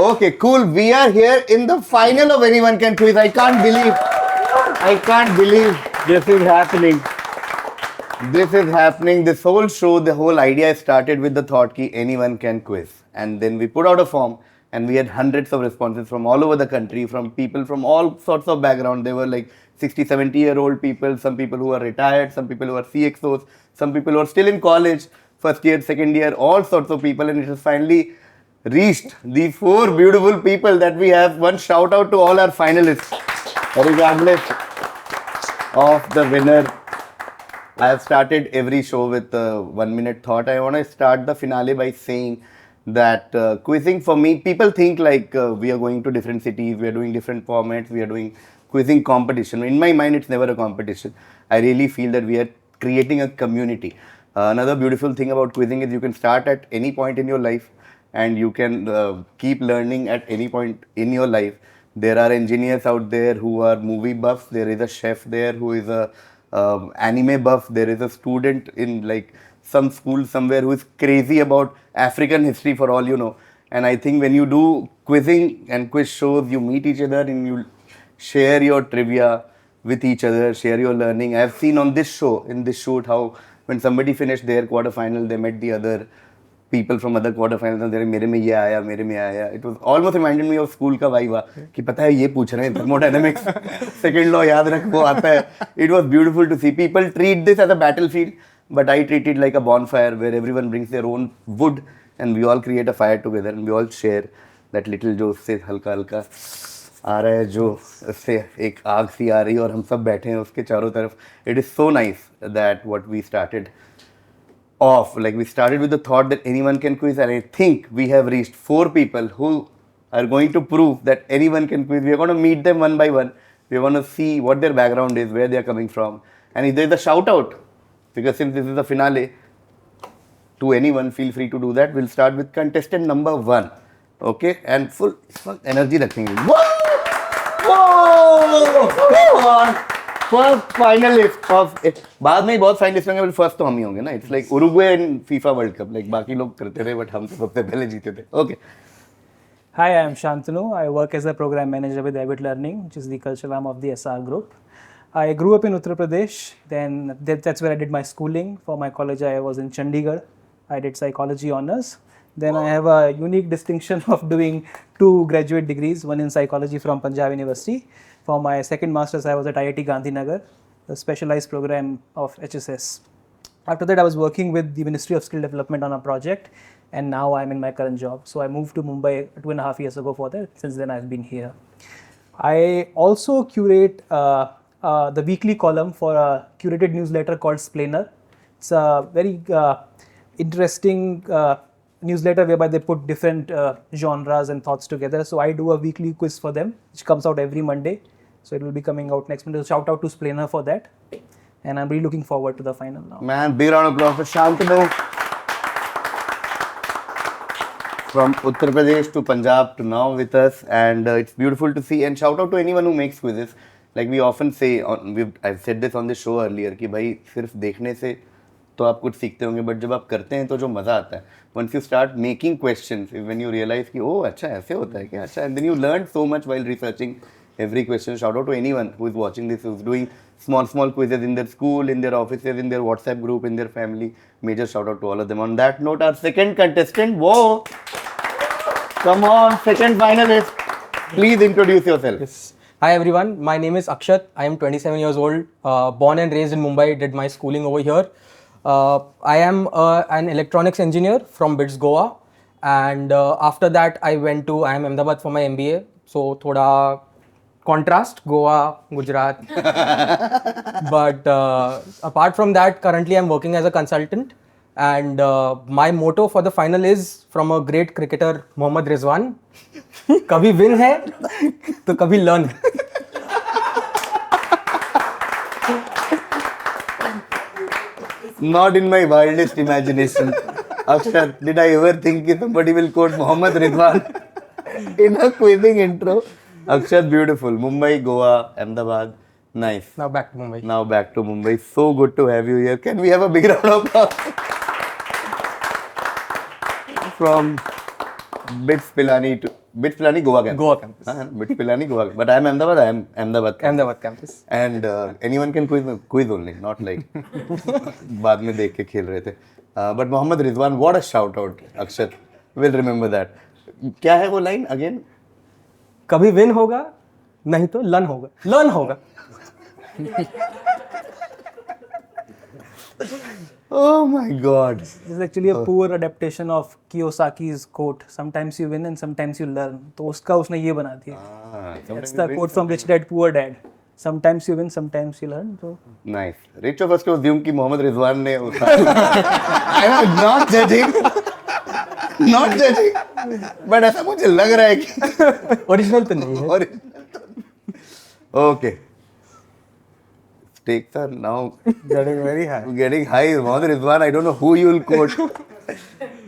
Okay, cool. We are here in the final of Anyone Can Quiz. I can't believe this is happening. This is happening. This whole show, the whole idea started with the thought that anyone can quiz. And then we put out a form and we had hundreds of responses from all over the country, from people from all sorts of background. They were like 60, 70-year-old people, some people who are retired, some people who are CXOs, some people who are still in college, first year, second year, all sorts of people. And it has finally reached these four beautiful people that we have. One shout out to all our finalists, regardless of the winner. I have started every show with a 1 minute thought. I want to start the finale by saying that quizzing for me, people think like we are going to different cities, we are doing different formats, we are doing quizzing competition. In my mind, it's never a competition. I really feel that we are creating a community. Another beautiful thing about quizzing is you can start at any point in your life and you can keep learning at any point in your life. There are engineers out there who are movie buffs. There is a chef there who is a anime buff. There is a student in like some school somewhere who is crazy about African history for all you know. And I think when you do quizzing and quiz shows, you meet each other and you share your trivia with each other, share your learning. I have seen on this show, in this shoot, how when somebody finished their quarterfinal, they met the other people from other quarterfinals and they मेरे में ये आया, मेरे में आया. It was almost reminded me of school का vibe कि पता है ये पूछ रहे हैं thermodynamics, second law याद रख वो आता है. It was beautiful to see. People treat this as a battlefield, but I treat it like a bonfire where everyone brings their own wood and we all create a fire together and we all share that little जो उससे हल्का हल्का आ रहा है, जो उससे एक आग सी आ रही है और हम सब बैठे हैं उसके चारों तरफ. It is so nice that what we started off, like we started with the thought that anyone can quiz, and I think we have reached four people who are going to prove that anyone can quiz. We are going to meet them one by one. We are going to see what their background is, where they are coming from, and if there is a shout out, because since this is the finale, to anyone, feel free to do that. We'll start with contestant number 1. Okay, and full energy रखेंगे. Whoa! Come on! First finalist of बाद में बहुत finalist होंगे, but first तो हम ही होंगे ना. It's like Uruguay and FIFA World Cup. Like बाकी लोग करते थे, but हम तो सबसे पहले जीते थे. Okay. Hi, I am Shantanu. I work as a program manager with Avid Learning, which is the cultural arm of the SR Group. I grew up in Uttar Pradesh. Then that's where I did my schooling. For my college, I was in Chandigarh. I did psychology honors. Then I have a unique distinction of doing 2 graduate degrees, one in psychology from Punjab University. For my second master's, I was at IIT Gandhinagar, the specialized program of HSS. After that, I was working with the Ministry of Skill Development on a project, and now I'm in my current job. So I moved to Mumbai 2.5 years ago for that. Since then, I've been here. I also curate the weekly column for a curated newsletter called Splainer. It's a very interesting newsletter whereby they put different genres and thoughts together. So I do a weekly quiz for them, which comes out every Monday. So it will be coming out next Monday. So shout out to Splainer for that. And I'm really looking forward to the final now. Man, big round of applause for Shantanu. From Uttar Pradesh to Punjab to now with us, and it's beautiful to see. And shout out to anyone who makes quizzes. Like we often say, I've said this on the show earlier कि भाई सिर्फ देखने से तो आप कुछ सीखते होंगे, बट जब आप करते हैं तो जो मज़ा आता है, once you start making questions, when you realize कि ओह अच्छा ऐसे होता है क्या, अच्छा, and then you learn so much while researching every question. Shout out to anyone who is watching this, who's doing small quizzes in their school, in their offices, in their WhatsApp group, in their family. Major shout out to all of them. On that note, our second contestant, whoa, come on, second finalist, please introduce yourself. Yes. Hi everyone, my name is Akshat. I am 27 years old, born and raised in Mumbai, did my schooling over here. I am an electronics engineer from BITS Goa, and after that I am Ahmedabad for my MBA. So thoda contrast, Goa, Gujarat. But apart from that, currently I am working as a consultant, and my motto for the final is from a great cricketer, Mohammad Rizwan. कभी win है तो कभी learn. Not in my wildest imagination. Akshat, did I ever think that somebody will quote Mohammad Rizwan in a quizzing intro? Akshat, beautiful. Mumbai, Goa, Ahmedabad. Nice. Now back to Mumbai. Now back to Mumbai. So good to have you here. Can we have a big round of applause from BITS Pilani Goa campus. Goa campus. BITS Pilani Goa. But I am Ahmedabad. I am Ahmedabad. Ahmedabad campus. And anyone can quiz only, not like बाद में देख के खेल रहे थे. But Mohammad Rizwan, what a shout out, Akshat. Will remember that. क्या है वो line again? कभी विन होगा नहीं तो लर्न होगा. Oh my God. This is actually a poor adaptation of Kiyosaki's quote. Sometimes you win and sometimes you learn. तो उसका उसने ये बना दिया. That's the quote from Rich Dad Poor Dad. Sometimes you win, sometimes you learn. So Nice. Rich of us to assume कि मोहम्मद रिजवान ने I'm not judging. Not judging. But ऐसा मुझे लग रहा है कि ओरिजिनल तो नहीं है. Okay. Stakes are now Getting very high. getting high. Mohammad Rizwan, I don't know who you will quote.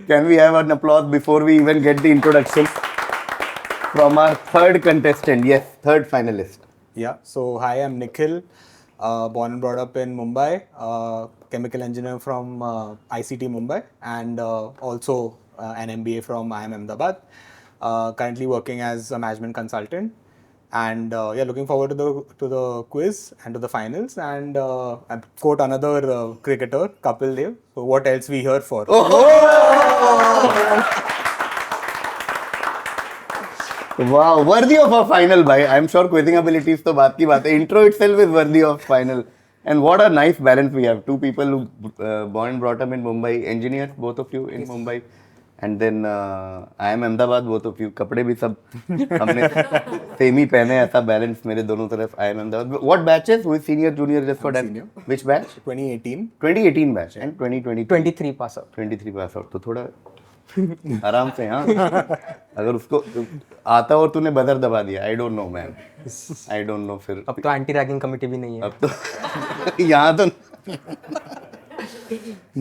Can we have an applause before we even get the introduction from our third contestant? Yes, third finalist. Yeah. So hi, I'm Nikhil. Born and brought up in Mumbai. Chemical engineer from ICT Mumbai, and also an MBA from IIM Ahmedabad. Currently working as a management consultant. And yeah, looking forward to the quiz and to the finals. And I quote another cricketer, Kapil Dev. So what else we here for? Wow, worthy of a final, bhai. I'm sure quizzing abilities तो बात की बात है. Intro itself is worthy of final. And what a nice balance we have. Two people who born and brought up in Mumbai, engineers, both of you in Mumbai. And then I am Ahmedabad, both of you. कपड़े भी सब हमने same ही पहने. ऐसा balance मेरे दोनों तरफ. I am Ahmedabad. What batches? Who is senior, junior, just for that? Senior. Which batch? 2018. 2018 batch and 2020. 23 pass out. 23 pass out. तो थोड़ा आराम से. हाँ, अगर उसको आता और तूने बजर दबा दिया, आई don't no man, I don't no. फिर अब तो एंटी रैगिंग कमेटी भी नहीं है. अब तो यहाँ तो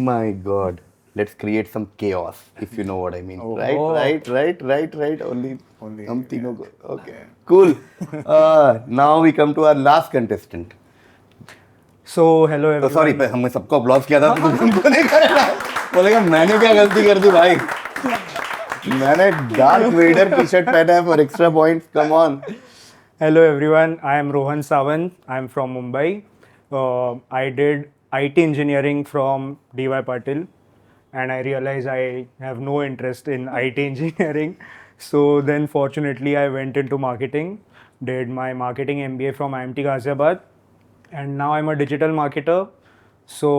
my God, let's create some chaos if you know what I mean. Right. Only हम तीनों को. Okay, cool. Now we come to our last contestant. so hello तो everyone. सॉरी, हमने सबको अप्लॉज किया था तो तुमको नहीं करेगा. बोलेगा मैंने क्या गलती कर दी भाई, मैंने डार्थ वेडर टी शर्ट पहना है for extra points. Come on. Hello everyone, I am Rohan Sawant. I am from Mumbai. I did IT engineering from DY Patil, and I realized I have no interest in IT engineering. So then fortunately I went into marketing, did my marketing MBA from IMT Ghaziabad, and now I'm a digital marketer. So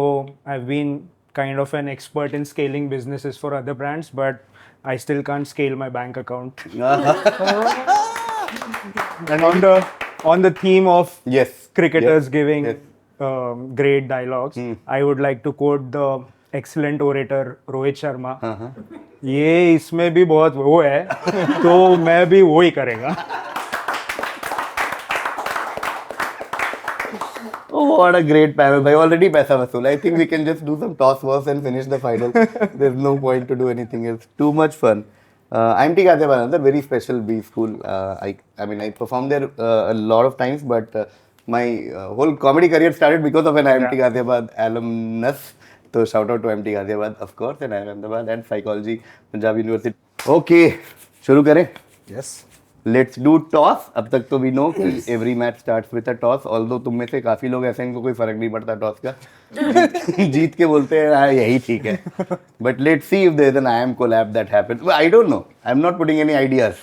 I've been kind of an expert in scaling businesses for other brands, but I still can't scale my bank account. And on the theme of Yes. cricketers Yes. giving Yes. great dialogues, I would like to quote the excellent orator Rohit Sharma. ये इसमें भी बहुत वो है, तो मैं भी वो ही करेगा. Oh, what a great panel, bhai. Already paisa vasool. I think we can just do some toss first and finish the final. There's no point to do anything else. Too much fun. IMT Ghaziabad, another very special B school. I mean, I performed there a lot of times, but my whole comedy career started because of an IMT Ghaziabad alumnus. So shout out to IMT Ghaziabad, of course, and IIM Ahmedabad and psychology, Punjab University. Okay, शुरू करें. Yes. Let's do toss. अब तक तो we know कि every match starts with a toss. Although तुम में से काफी लोग ऐसे, इनको कोई फर्क नहीं पड़ता टॉस का. जीत के बोलते हैं हाँ यही ठीक है. But let's see if there is an IIM collab that happens. I don't know, I am not putting any ideas,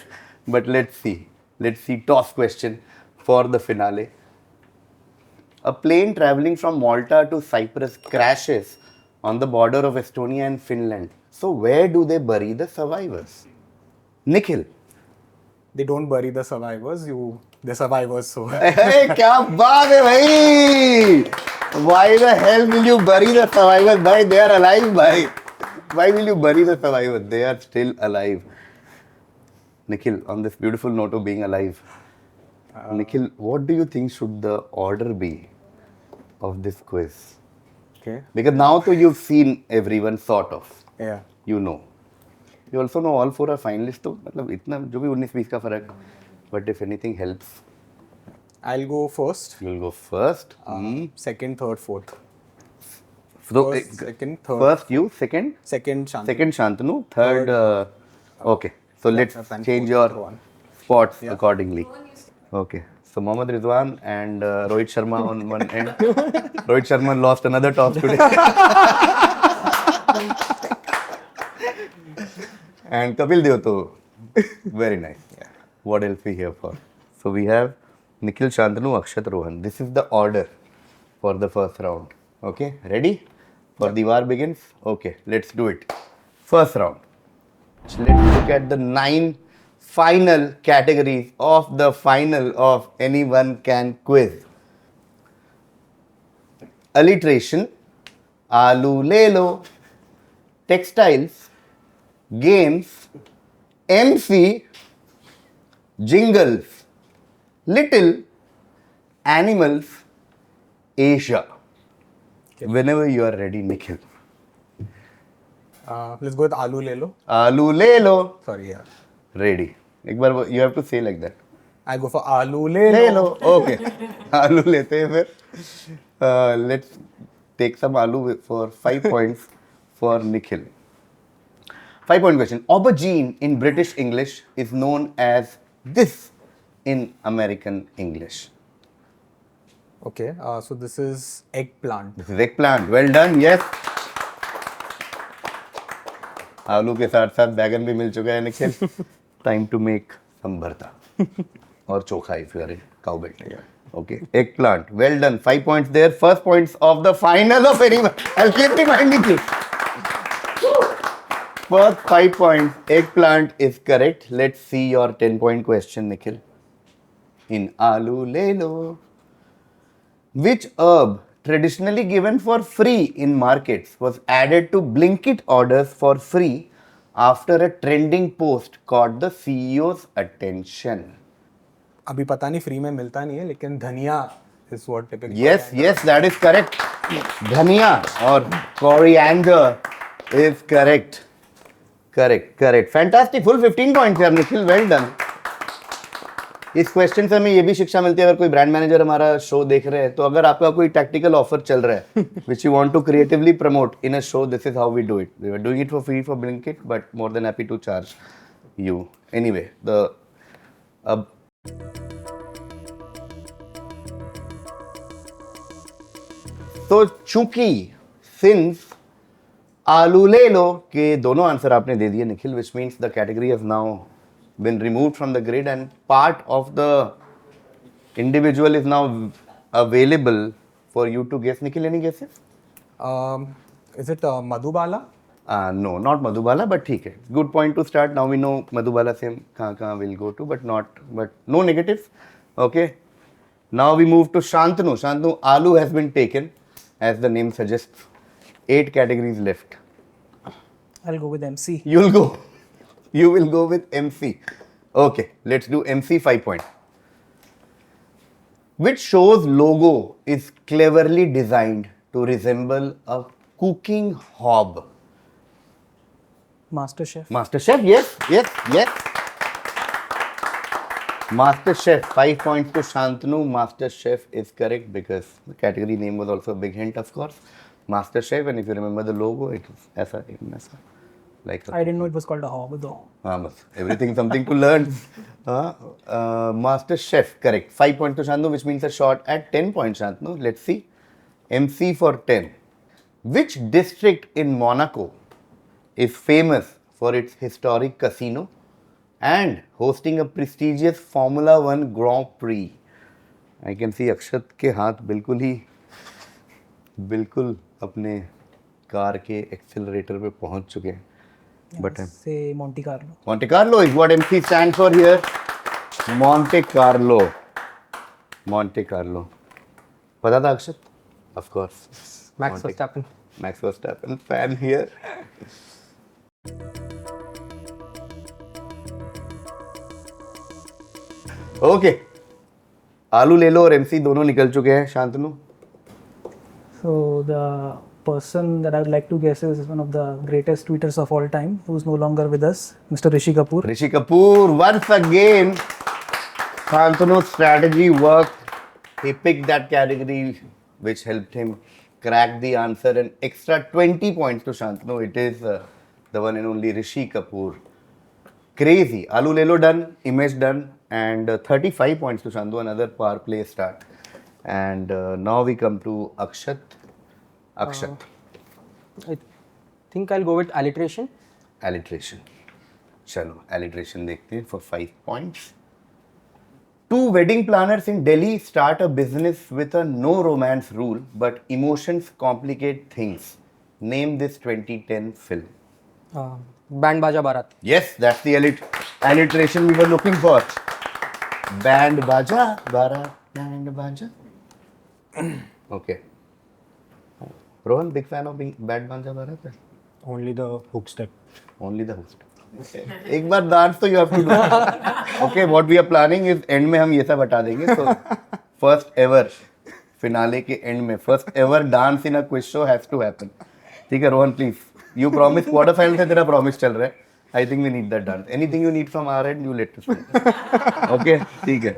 but let's see toss question for the finale. A plane traveling from Malta to Cyprus crashes on the border of Estonia and Finland. So where do they bury the survivors? Nikhil. They don't bury the survivors. The survivors. So Hey, क्या बात है भाई? Why the hell will you bury the survivors? Bhai, they are alive, bhai. Why will you bury the survivors? They are still alive. Nikhil, on this beautiful note of being alive, Nikhil, what do you think should the order be of this quiz? okay. Because now to you've seen everyone sort of, Yeah. you know. You also know all four are finalists. तो मतलब इतना जो भी 19-20 का फर्क. But if anything helps, I'll go first. you'll go first. Second, third, fourth. So, First, second, third. first you, second Second, Shantanu. Shantanu, third. Okay, So let's and change fourth your one. spots accordingly. Okay. So Mohammad Rizwan and Rohit Sharma on one end. Rohit Sharma lost another toss today. And Kapil Dev too. Very nice. What else we here for? So we have Nikhil, Shantanu, Akshat, Rohan. This is the order for the first round. Okay, ready? For the war begins? Okay, let's do it. First round. So let's look at the 9 final categories of the final of Anyone Can Quiz. Alliteration, Alu Lelo, textiles, games, MC, jingles, little, animals, Asia. Whenever you are ready, Nikhil. Let's go with Alu Lelo. Alu Lelo. Sorry, yeah. Ready. एक बार you have to say like that. I go for Alu Lelo. ले लो. Okay. आलू लेते हैं फिर. Let's take some आलू for 5 points for Nikhil. 5-point question. Aubergine in British English is known as this in American English. Okay, so this is eggplant. This is eggplant. Well done. Yes. आलू के साथ साथ बैगन भी मिल चुका है Nikhil. Time to make some भरता और चोखा if you are a cow belt. Okay. Eggplant. Well done. 5 points there. First points of the final of anyone. I'll keep reminding you. First 5 points. Eggplant is correct. Let's see your 10-point question, Nikhil. In Alu Lelo. Which herb traditionally given for free in markets was added to Blinkit orders for free after a trending post caught the CEO's attention? अभी पता नहीं free में मिलता नहीं है लेकिन धनिया is what typically. Yes, that is correct. Dhania or coriander is correct. Correct. Fantastic. Full 15 points here, Nikhil. Well done. इस क्वेश्चन से हमें ये भी शिक्षा मिलती है अगर कोई ब्रांड मैनेजर हमारा शो देख रहे हैं तो अगर आपका कोई टैक्टिकल ऑफर चल रहा है which you want to creatively promote in a show this is how we do it we are doing it for free for Blinkit but more than happy to charge you anyway the अब तो चूंकि since आलू ले लो के दोनों answer आपने दे दिए Nikhil which means the category has now been removed from the grid and part of the individual is now available for you to guess. Nikhil, any guesses? Is it Madhubala? No, not Madhubala, but ठीक है. Good point to start. Now we know Madhubala से हम कहाँ will go to, but no negatives. Okay. Now we move to Shantanu. Shantanu, Alu has been taken, as the name suggests. 8 categories left. I'll go with MC. You will go with MC. Okay, let's do MC 5 point. Which show's logo is cleverly designed to resemble a cooking hob? MasterChef. MasterChef, yes. MasterChef, 5 points to Shantanu. MasterChef is correct because the category name was also a big hint, of course. MasterChef, and if you remember the logo, it was ऐसा. Like I didn't know it was called a hob though. Everything something to learn. MasterChef, correct. 5 points to Shantanu, which means a shot at 10 points, Shantanu. Let's see. MC for 10. Which district in Monaco is famous for its historic casino and hosting a prestigious Formula 1 Grand Prix? I can see अक्षत के हाथ बिल्कुल अपने car के accelerator पे पहुंच चुके हैं. But Say Monte Carlo. Monte Carlo is what MC stands for here. Monte Carlo. पता था अक्षत? Of course. Max Verstappen. Max Verstappen fan here. Okay. आलू ले लो और MC दोनों निकल चुके हैं. Shantanu. So the person that I would like to guess is one of the greatest tweeters of all time, who's no longer with us, Mr. Rishi Kapoor. Rishi Kapoor, once again, Shantanu's strategy worked. He picked that category which helped him crack the answer. An extra 20 points to Shantanu. It is the one and only Rishi Kapoor. Crazy. Alu Lelo done, Image done, and 35 points to Shandu, another power play start. And now we come to Akshat. Akshat. I think I'll go with alliteration. Alliteration. Chalo, alliteration देखते हैं for 5 points. Two wedding planners in Delhi start a business with a no romance rule, but emotions complicate things. Name this 2010 film. Band Baja Barat. Yes, that's the alliteration we were looking for. Band Baja Barat, Band Baja. Okay. Rohan, big fan of Band Baja Barat? Only the hook step. Only the host. एक बार dance तो you have to do. Okay, what we are planning is end में हम ये सब बता देंगे. So first ever finale के end में first ever dance in a quiz show has to happen. ठीक है Rohan please. You promise quarter final से तेरा promise चल रहा है. I think we need that dance. Anything you need from our end, you let us know. Okay, ठीक है.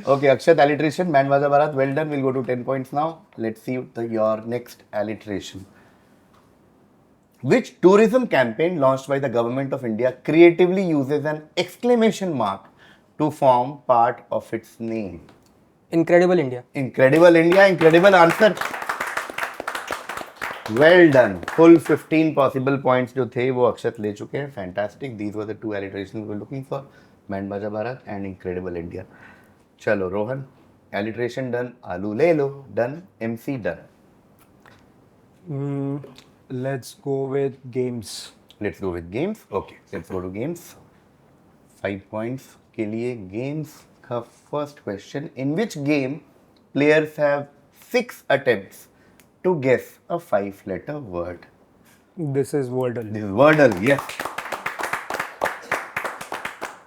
Okay, Akshat alliteration, Band Baja Barat, well done. We'll go to 10 points now. Let's see your next alliteration. Which tourism campaign launched by the government of India creatively uses an exclamation mark to form part of its name? Incredible India. Incredible India, incredible answer. Well done. Full 15 possible points जो थे वो अक्षत ले चुके हैं. Fantastic. These were the two alliterations we were looking for. Band Baja Barat and Incredible India. चलो Rohan. Alliteration done. Alu ले लो. Done. MC done. Let's go with games. Let's go with games. Okay, let's go to games. 5 points के लिए games का first question. In which game players have 6 attempts to guess a 5-letter word? This is Wordle. This is Wordle, yes.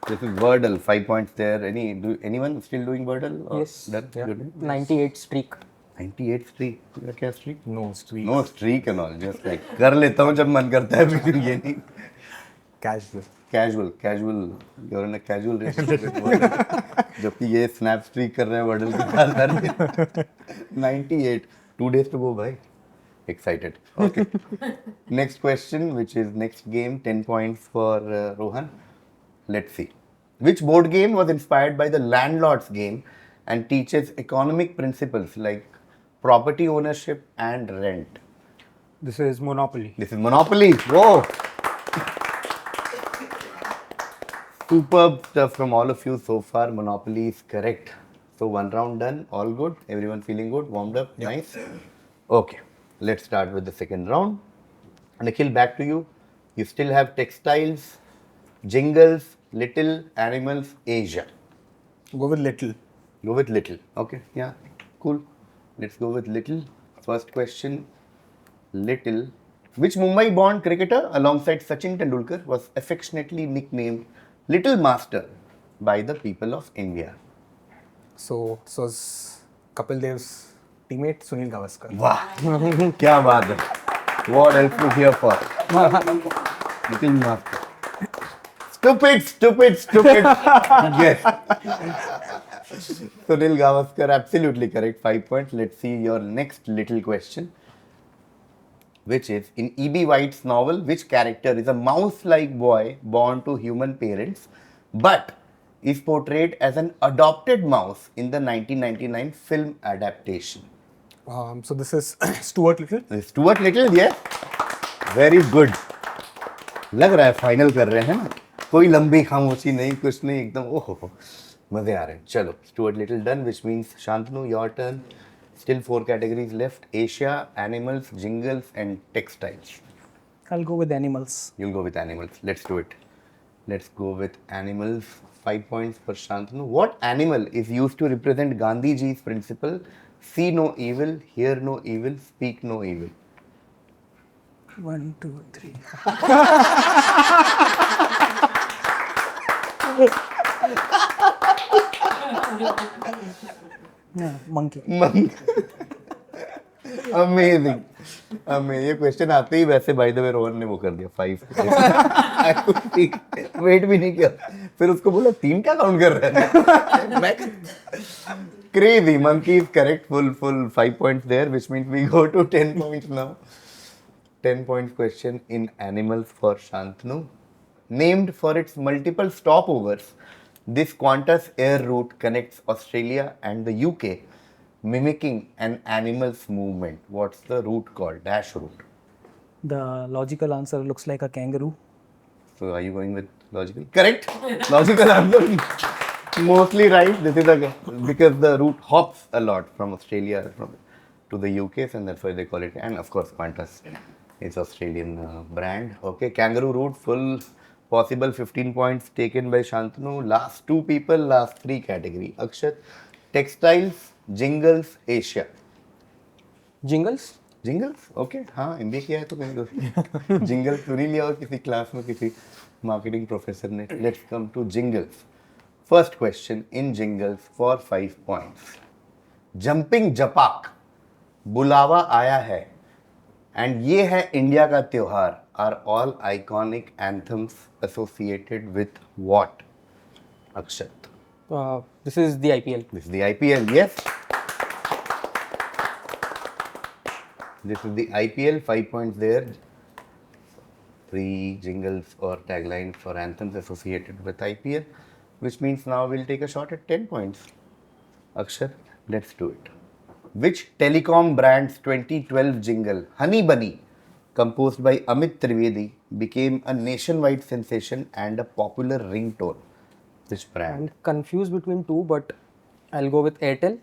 This is Wordle. 5 points there. Anyone still doing Wordle? Or Yes. Done? Yeah. You're doing? 98 streak. 98 streak. तेरा क्या streak? No streak. No streak and all. Just like कर लेता हूँ जब मन करता है लेकिन ये नहीं. Casual. Casual. You're in a casual relationship with Wordle. जबकि ये snap streak कर रहे हैं Wordle के साथ हर दिन. 98. 2 days to go, bhai. Excited. Okay. Next question, which is next game. 10 points for Rohan. Let's see. Which board game was inspired by the Landlord's game and teaches economic principles like property ownership and rent? This is Monopoly. This is Monopoly. Whoa. Superb stuff from all of you so far. Monopoly is correct. So one round done. All good. Everyone feeling good. Warmed up. Nice. Okay. Let's start with the second round. Nikhil, back to you. You still have textiles, jingles, little, animals, Asia. Go with little. Go with little. Okay. Yeah. Cool. Let's go with little. First question. Little. Which Mumbai-born cricketer alongside Sachin Tendulkar was affectionately nicknamed Little Master by the people of India? So this was Kapil Dev's teammate Sunil Gavaskar. Wow. क्या बात है. What else to hear for? Little Master. Stupid. Yes. Sunil Gavaskar, absolutely correct. 5 points. Let's see your next little question, which is in E.B. White's novel, which character is a mouse-like boy born to human parents, but is portrayed as an adopted mouse in the 1999 film adaptation? So this is Stuart Little. Stuart Little, yes. Very good. लग रहा है final कर रहे हैं ना. कोई लंबी खामोशी नहीं, कुछ नहीं, एकदम ओहो मजे आ रहे हैं. चलो, Stuart Little done, which means Shantanu, your turn. Still 4 categories left: Asia, animals, jingles, and textiles. I'll go with animals. You'll go with animals. Let's do it. Let's go with animals. 5 points for Shantanu. What animal is used to represent Gandhiji's principle: see no evil, hear no evil, speak no evil? 1, 2, 3. Yeah, monkey. Amazing. ये question आते ही वैसे by the way Rohan ने वो कर दिया 5. Wait भी नहीं किया, फिर उसको बोला 3 क्या काउंट कर रहे हैं. Crazy. Monkey is correct. Full 5 points there, which means we go to 10 points now. 10 points question in animals for Shantanu. Named for its multiple stopovers, this Qantas air route connects Australia and the UK, mimicking an animal's movement. What's the route called? Dash route. The logical answer looks like a kangaroo. So are you going with logical? Correct. Logical answer. Mostly right. This is because the route hops a lot from Australia to the UK, and that's why they call it. And of course, Qantas is Australian brand. Okay, kangaroo route, full possible 15 points taken by Shantanu. Last two people, last three category. Akshat, textiles, jingles, Asia. Jingles? Jingles okay हाँ MBA किया है तो कहीं तो jingle तो नहीं लिया हो किसी क्लास में किसी मार्केटिंग प्रोफेसर ने let's come to jingles first question in jingles for 5 points jumping Zapak बुलावा आया है एंड ये है इंडिया का त्योहार are all iconic anthems associated with what Akshat This is the IPL. This is the IPL, yes. This is the IPL, 5 points there. 3 jingles or taglines for anthems associated with IPL, which means now we'll take a shot at 10 points. Akshar, let's do it. Which telecom brand's 2012 jingle, Honey Bunny, composed by Amit Trivedi, became a nationwide sensation and a popular ringtone? Which brand? I'm confused between two, but I'll go with Airtel.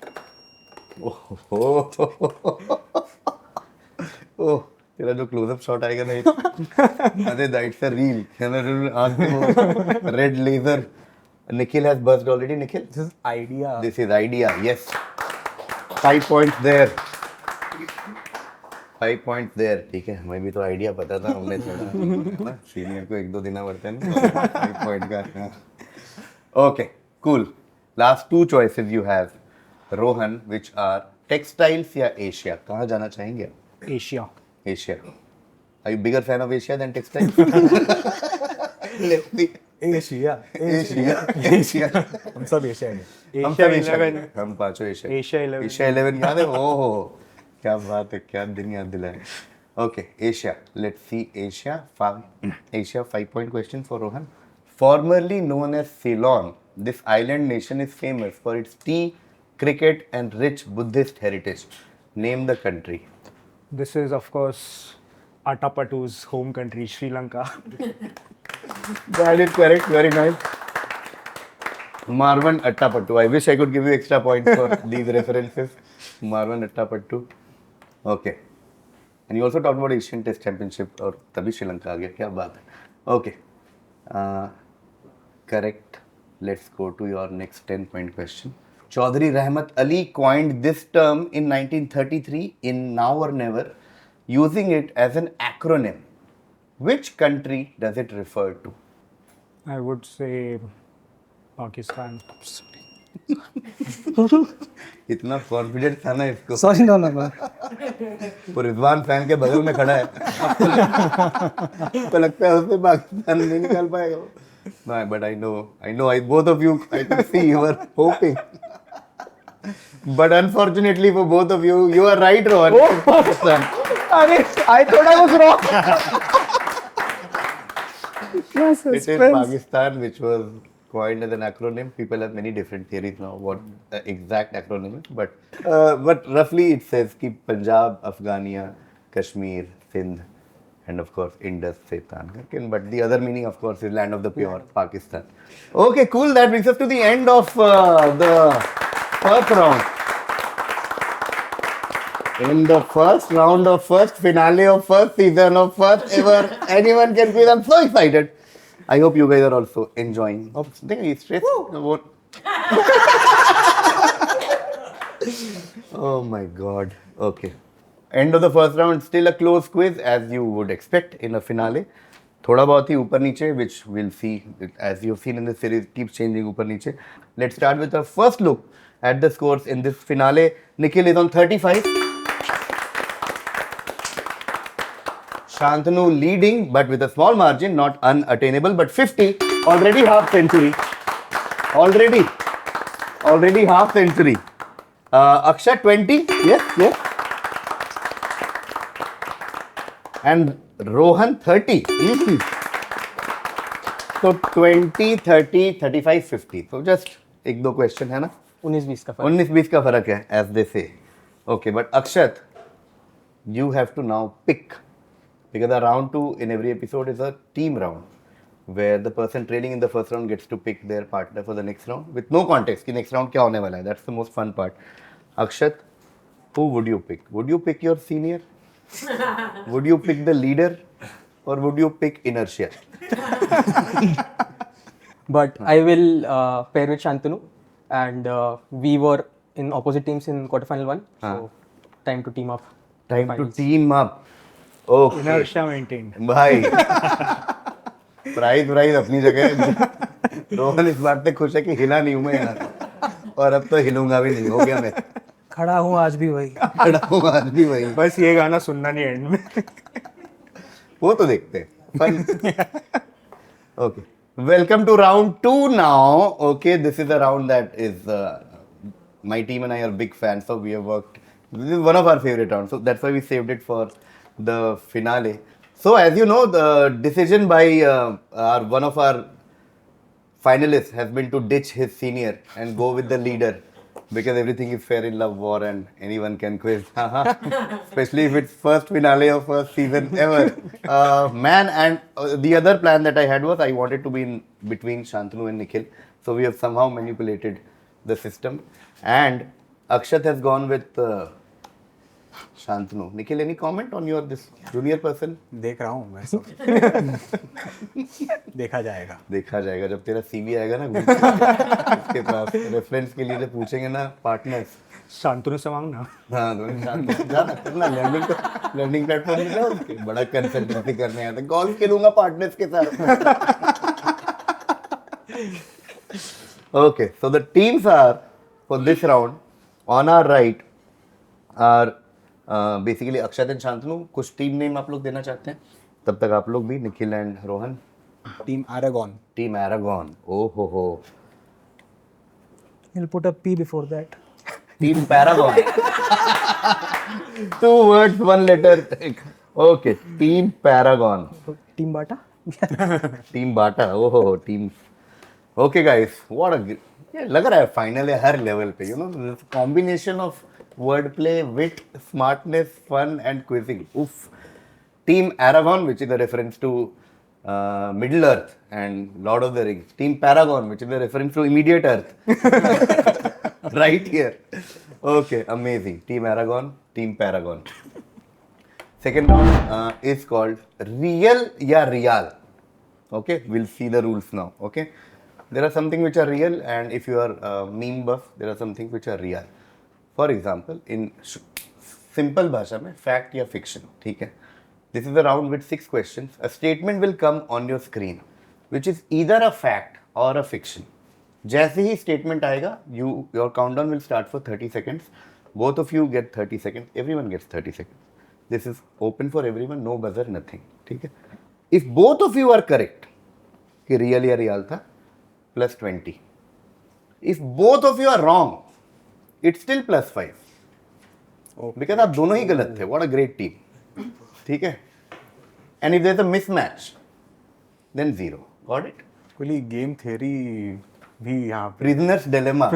ओह तेरा जो closeup shot आएगा नहीं अरे that's a reel red laser Nikhil has burst already Nikhil This is idea. This is idea yes 5 points there 5 points there ठीक है हमें भी तो आइडिया पता था हमने थोड़ा ना सीनियर को 1-2 देना पड़ता है ना 5 पॉइंट का okay cool last 2 choices you have Rohan which are textiles या एशिया कहाँ जाना चाहेंगे Asia. Asia. Are you bigger fan of Asia than textiles? Let's see. Asia. Asia. हम सब एशिया हैं. हम Asia सब एशिया 11. के। हम पांचों एशिया के। Asia 11. एशिया 11 याद है ओहो क्या बात है क्या दिन याद दिलाए okay Asia let's see Asia 5 point question for Rohan formerly known as Ceylon this island nation is famous for its tea cricket and rich Buddhist heritage name the country This is, of course, Atapatu's home country, Sri Lanka. That is correct. Very nice. Marwan Attapattu. I wish I could give you extra points for these references. Marwan Attapattu. Okay. And you also talked about Asian Test Championship और तभी श्रीलंका आ गया क्या बात है Okay. Correct. Let's go to your next 10-point question. Chaudhry Rahmat Ali coined this term in 1933 in Now or Never, using it as an acronym. Which country does it refer to? I would say Pakistan. इतना confident था ना इसको Sorry, no. वो Rizwan fan के बगल में खड़ा है तो लगता है उससे पाकिस्तान नहीं निकाल पाएगा वो No, but I know, both of you, I can see you were hoping. But unfortunately for both of you, you are right, Rohan. Oh, Pakistan. I thought I was wrong. It is Pakistan, which was coined as an acronym. People have many different theories now what the exact acronym is, but roughly it says कि Punjab, Afghania, Kashmir, Sindh, and of course Indus se Tangan. But the other meaning, of course, is land of the pure, Pakistan. Okay, cool. That brings us to the end of the first round. In the first round of first finale of first season of first ever Anyone Can Quiz. I'm so excited. I hope you guys are also enjoying. Oh, think you stressed. Oh my God. Okay. End of the first round. Still a close quiz as you would expect in a finale. थोड़ा बहुत ही ऊपर नीचे which we'll see as you've seen in the series keeps changing ऊपर नीचे. Let's start with our first look at the scores in this finale. Nikhil is on 35. Shantanu leading but with a small margin, not unattainable, but 50. Already half century. Already half century. Akshat 20. Yes. And Rohan 30. Easy. So 20, 30, 35, 50. So just एक दो question है ना? 19-20 का फर्क. 19-20 का फर्क है, as they say. Okay, but Akshat, you have to now pick, because the round 2 in every episode is a team round, where the person trailing in the first round gets to pick their partner for the next round with no context कि next round क्या होने वाला है. That's the most fun part. Akshat, who would you pick? Would you pick your senior? Would you pick the leader? Or would you pick inertia? But I will pair with Shantanu, and we were in opposite teams in quarterfinal 1. So time to team up. Time to Finals. team up. Okay. Inertia maintained. भाई prize अपनी जगह. रोहन इस बात पे खुश है कि हिला नहीं हूं मैं यहाँ, और अब तो हिलूंगा भी नहीं. हो गया मैं खड़ा हूँ आज भी वही. खड़ा हूं आज भी वही. बस ये गाना सुनना नहीं एंड में. वो तो देखते हैं. Okay. Welcome to round 2 now. Okay, this is a round that is my team and I are big fans of. We have worked. This is one of our favorite rounds, so that's why we saved it for the finale. So as you know, the decision by one of our finalists has been to ditch his senior and go with the leader, because everything is fair in love, war, and anyone can quiz. Especially if it's first finale of first season ever. Man, and the other plan that I had was I wanted to be in between Shantanu and Nikhil. So we have somehow manipulated the system. And Akshat has gone with Shantanu. Nikhil, any comment on your this junior person? देख रहा हूँ मैं सब. देखा जाएगा. देखा जाएगा जब तेरा सीवी आएगा ना घूम के, उसके पास रेफरेंस के लिए जब पूछेंगे ना पार्टनर्स. शांतनु से मांगना. हाँ तो जाना करना लर्निंग प्लेटफॉर्म में जाओ, उसके बड़ा कंसल्टेंसी करने आते. गोल्फ खेलूंगा पार्टनर्स के साथ. Okay, so the teams are for this round on our right are basically Akshat and Shantanu. कुछ टीम नेम आप लोग देना चाहते हैं? तब तक आप लोग भी, Nikhil and Rohan. Team Aragon. Team Aragon. Oh ho. You'll put a P before that. Team Paragon. 2 words, 1 letter. Okay, Team Paragon. Team Bata. Team Bata. Oh, team. Okay, guys. What a. Yeah, लग रहा है final है हर level पे. You know, this combination of wordplay, wit, smartness, fun, and quizzing. Oof. Team Aragon, which is a reference to Middle Earth and Lord of the Rings. Team Paragon, which is a reference to Immediate Earth. Right here. Okay, amazing. Team Aragon, Team Paragon. Second round is called Real ya Real. Okay, we'll see the rules now. Okay, there are some things which are real, and if you are meme buff, there are some things which are real. For example, in simple भाषा में fact या fiction, ठीक है? This is a round with 6 questions. A statement will come on your screen, which is either a fact or a fiction. जैसे ही statement आएगा, your countdown will start for 30 seconds. Both of you get 30 seconds. Everyone gets 30 seconds. This is open for everyone. No buzzer, nothing. ठीक है? If both of you are correct, कि real या real था, plus 20. If both of you are wrong, it's still plus 5. Because आप दोनों ही गलत थे. What a great team. ठीक है? And if there's a mismatch, then 0. Got it? कोई गेम थ्योरी भी यहाँ पे. Prisoner's dilemma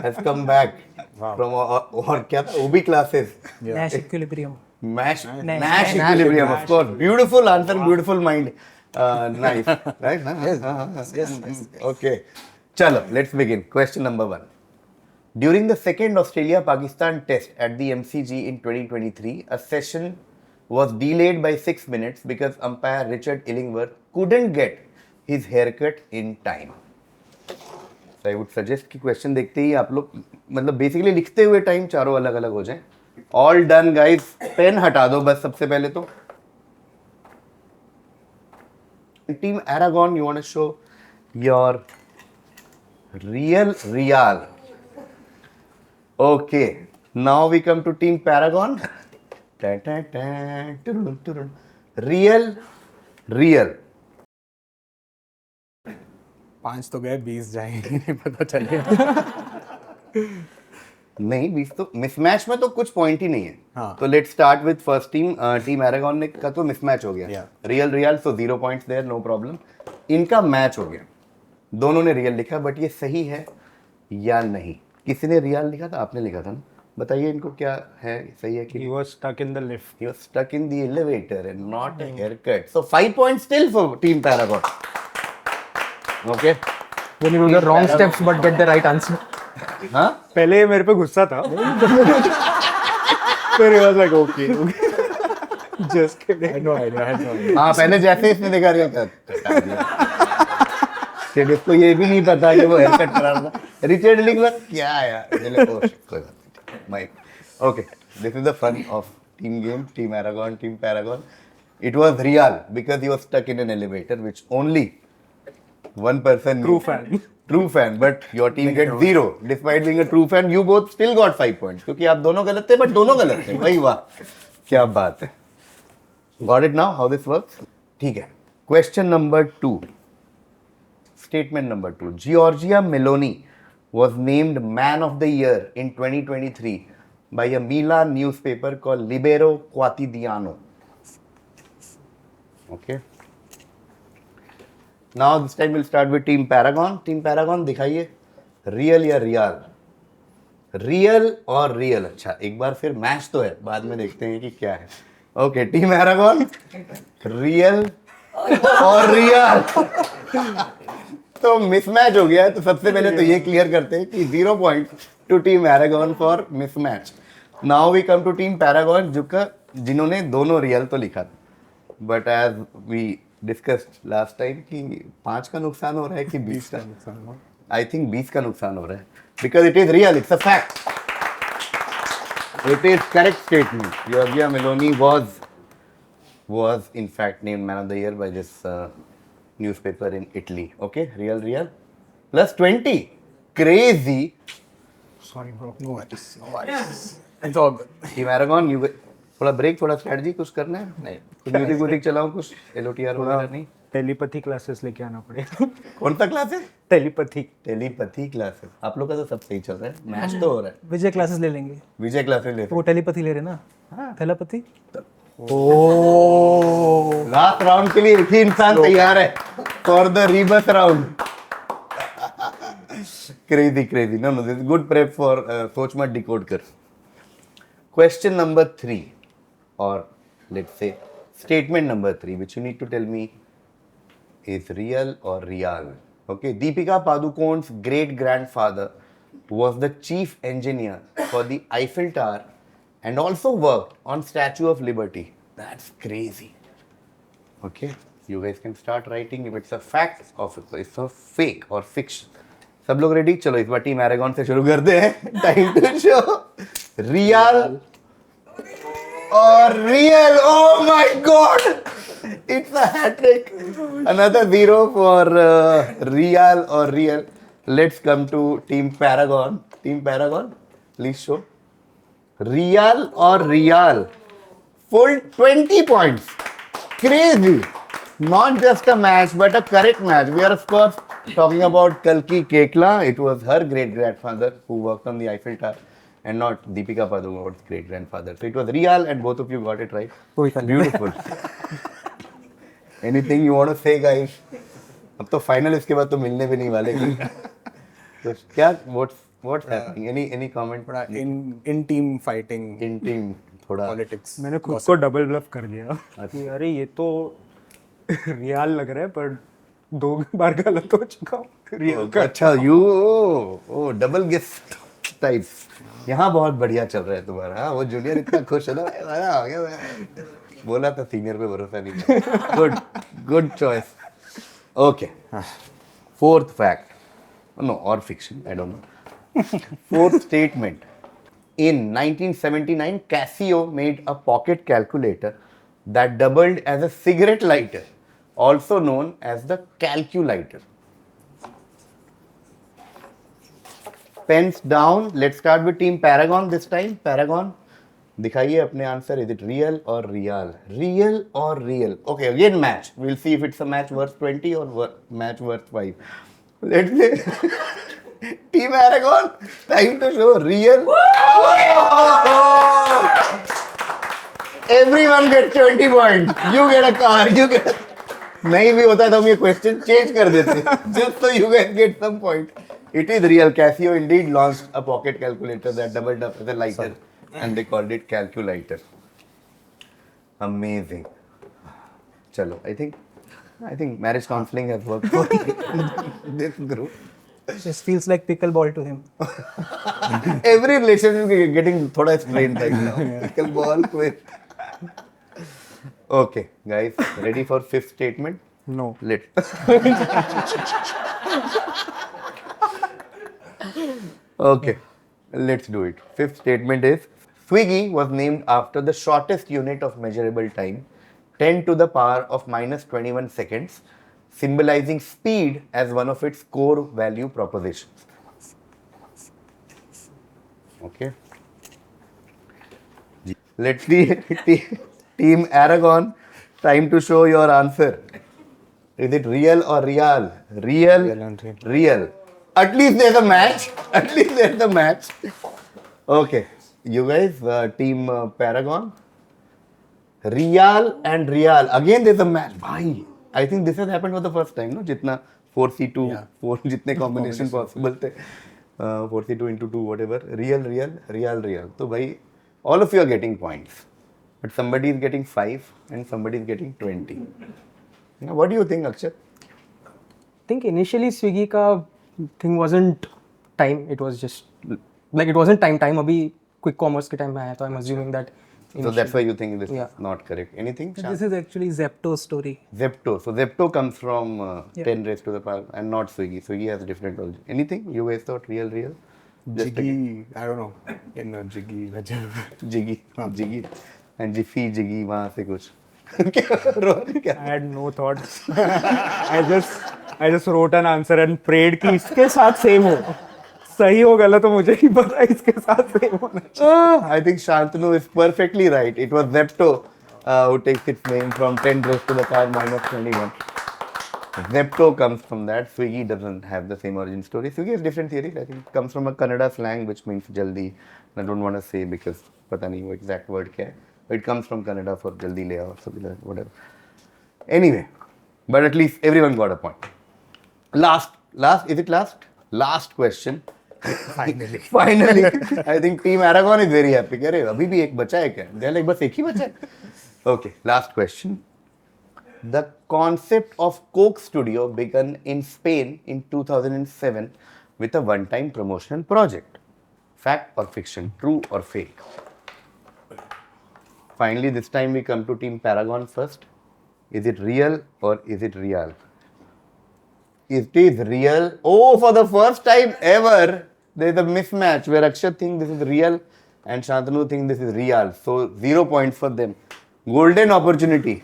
has come back from और क्या था? OB classes. Nash equilibrium. Nash equilibrium, of course. Beautiful answer, beautiful mind. Nice. Right? Yes. Okay. Chalo, let's begin. Question number 1. During the second Australia-Pakistan test at the MCG in 2023, a session was delayed by 6 minutes because umpire Richard Illingworth couldn't get his haircut in time. So I would suggest कि question देखते ही आप लोग मतलब basically लिखते हुए time चारों अलग अलग हो जाएं. All done guys. पेन हटा दो बस सबसे पहले तो. Team Aragon, you want to show your real. Okay. Now we come to Team Paragon. Real. 5 तो गए 20 जाएंगे नहीं पता चलेगा. नहीं 20 तो मिसमैच में तो कुछ पॉइंट ही नहीं है. हाँ. तो let's start with first team. Team Eragon ने का तो मिसमैच हो गया. Yeah. Real real so 0 points there, no problem. इनका मैच हो गया. दोनों ने रियल लिखा, बट ये सही है या नहीं? किसी ने रियल लिखा था, आपने लिखा था ना. बताइए इनको क्या है, सही है कि He was stuck in the lift. he was stuck in the elevator and not a haircut. So 5 points still for Team Paragon. Okay. When you do the wrong steps but get the right answer. हाँ? पहले ये मेरे पे गुस्सा था. फिर he was like okay. Just kidding. I know. हाँ, पहले जैसे इसने देखा रियल कर फिर इसको ये भी नहीं पता कि वो हेयरकट करा रहा था. रिचर्ड लिंक क्या यार, कोई बात नहीं. Mike. Okay, this is the fun of team game, Team Aragon, Team Paragon. It was real because he was stuck in an elevator, which only one person True knew. fan. True fan, but your team get 0. Despite being a true fan, you both still got 5 points. क्योंकि आप दोनों गलत थे, but दोनों गलत थे. वही वाह, क्या बात है. Got it now? How this works? ठीक है. Question number 2. Statement number 2. Giorgia Meloni was named Man of the Year in 2023 by a Milan newspaper called Libero Quotidiano. Okay. Now this time we'll start with Team Paragon. Team Paragon दिखाइए real या real. Real और real. अच्छा, एक बार फिर match तो है, बाद में देखते हैं कि क्या है. ओके, टीम पैरागॉन रियल और रियल. तो मिसमैच हो गया है. तो सबसे पहले तो ये क्लियर करते हैं कि 0 point to team Paragon for mismatch. Now we come to team Paragon जिन्होंने दोनों रियल तो लिखा था, but as we discussed last time कि 5 का नुकसान हो रहा है कि 20 का नुकसान. आई थिंक 20 का नुकसान हो रहा है because it is real, it's a fact. It is correct statement. Giorgia Meloni was in fact named Man of the Year by this newspaper in Italy. Okay, real. Plus 20. Crazy. Sorry bro. No worries. It's all good. Team Aragon, थोड़ा break, थोड़ा strategy कुछ करना है? नहीं. कुछ music चलाओ, कुछ LOTR वगैरह नहीं. टेलीपैथी क्लासेस लेके आना पड़ेगा. कौन सा क्लास है? Telepathy classes. आप लोग का तो सब सही चल रहा है. मैच तो हो रहा है. विजय क्लासेस ले लेंगे. विजय क्लासेस ले. वो टेलीपैथी ले रहे ना. हाँ, टेलीपैथी. लास्ट राउंड के लिए एक ही इंसान तैयार है for the rebirth round. Crazy. No this is good prep for सोच मत डिकोड कर. क्वेश्चन नंबर 3 और let's say statement number 3 which you need to tell me is real or real. Okay, Deepika Padukone's great grandfather was the chief engineer for the Eiffel Tower and also worked on Statue of Liberty. That's crazy. Okay, you guys can start writing if it's a fact or if it's a fake or fiction. सब लोग ready? चलो इस बार team Aragon से शुरू करते हैं. Time to show. Real और real. Oh my God! It's a hat trick. Another 0 for real or real. Let's come to Team Paragon. Team Paragon, please show. Real or real. Full 20 points. Crazy. Not just a match, but a correct match. We are of course talking about Kalki Kekla. It was her great grandfather who worked on the Eiffel Tower. And not Deepika Padukone's great grandfather. So it was real, and both of you got it right. Beautiful. Anything you want to say, guys? अब तो final इसके बाद तो मिलने भी नहीं वाले. तो क्या what's happening? Any comment? थोड़ा in team fighting. In team थोड़ा Politics. मैंने खुद को डबल ब्लफ कर दिया कि अरे ये तो रियल लग रहा है पर 2 बार गलत हो चुका हूँ. रियल का. अच्छा यू डबल गिफ्ट टाइप. यहाँ बहुत बढ़िया चल रहा है तुम्हारा. हाँ, वो जूनियर इतना खुश है ना. आ गया मैं. बोला था सीनियर पे भरोसा नहीं. Good choice. Okay, 4th fact. No, or fiction, I don't know. 4th statement. In 1979, Casio made a pocket calculator that doubled as a cigarette lighter, also known as the calculator. Pens down. Let's start with Team Paragon this time. Paragon, दिखाइए अपने answer. Is it real or real? Real or real? Okay, again match. We'll see if it's a match worth 20 or match worth 5. Let's say Team Paragon, time to show real Everyone gets 20 points. You get a car. You get. नहीं भी होता तो हम ये question change कर देते. Just so you guys get some point. It is real. Casio indeed launched a pocket calculator that doubled up as a lighter, and they called it calculator. Amazing. Chalo, I think marriage counseling has worked for this group. Just feels like pickleball to him. Every relationship is getting thoda strained right now. Pickleball quiz. Okay, guys, ready for fifth statement? No. Let. Okay, let's do it. Fifth statement is Swiggy was named after the shortest unit of measurable time, 10 to the power of minus 21 seconds, symbolizing speed as one of its core value propositions. Okay. Let's see, Team Aragon, time to show your answer. Is it real or real? Real. Real. At least there's a match. At least there's a match. Okay. You guys, Team Paragon. Real and real. Again, there's a match. Bhai, I think this has happened for the first time, no? Jitna 4C2, 4 jitne combination possible the 4C2 into 2, whatever. Real. So, bhai, all of you are getting points. But somebody is getting 5 and somebody is getting 20. Now, what do you think, Akshat? I think initially Swiggy ka thing wasn't time. It was just like it wasn't time. Time abhi quick commerce ke time mein aaya, so I'm assuming that. So that's why you think this Yeah. is not correct. Anything? Shyam? This is actually Zepto's story. Zepto. So Zepto comes from Yeah. 10 raised to the power and not Swiggy. Swiggy has a different origin. Anything? You guys thought real? Just Jiggy, I don't know. In a Jiggy, Jiggy. And Jiffy, Jiggy, वहाँ से कुछ. रोहन क्या? I had no thoughts. I just wrote an answer and prayed कि इसके साथ same हो. सही हो गलत हो मुझे नहीं पता, इसके साथ same होना चाहिए. I think Shantanu is perfectly right. It was Zepto who takes its name from 10 raised to the power minus 21. Zepto comes from that. Swiggy doesn't have the same origin story. Swiggy has different theories. I think it comes from a Kannada slang which means jaldi. I don't want to say because पता नहीं वो exact word क्या है. It comes from Kannada for jaldi le aao or something like that, whatever. Anyway, but at least everyone got a point. Last, is it last? Last question. Finally. I think Team Aragon is very happy. कह रहे अभी भी एक बचा है क्या? They're like बस एक ही बचा है. Okay, last question. The concept of Coke Studio began in Spain in 2007 with a one-time promotional project. Fact or fiction? True or fake? Finally, this time we come to Team Paragon first. Is it real or is it real? It is real. Oh, for the first time ever, there is a mismatch where Akshat thinks this is real and Shantanu thinks this is real. So, 0 points for them. Golden opportunity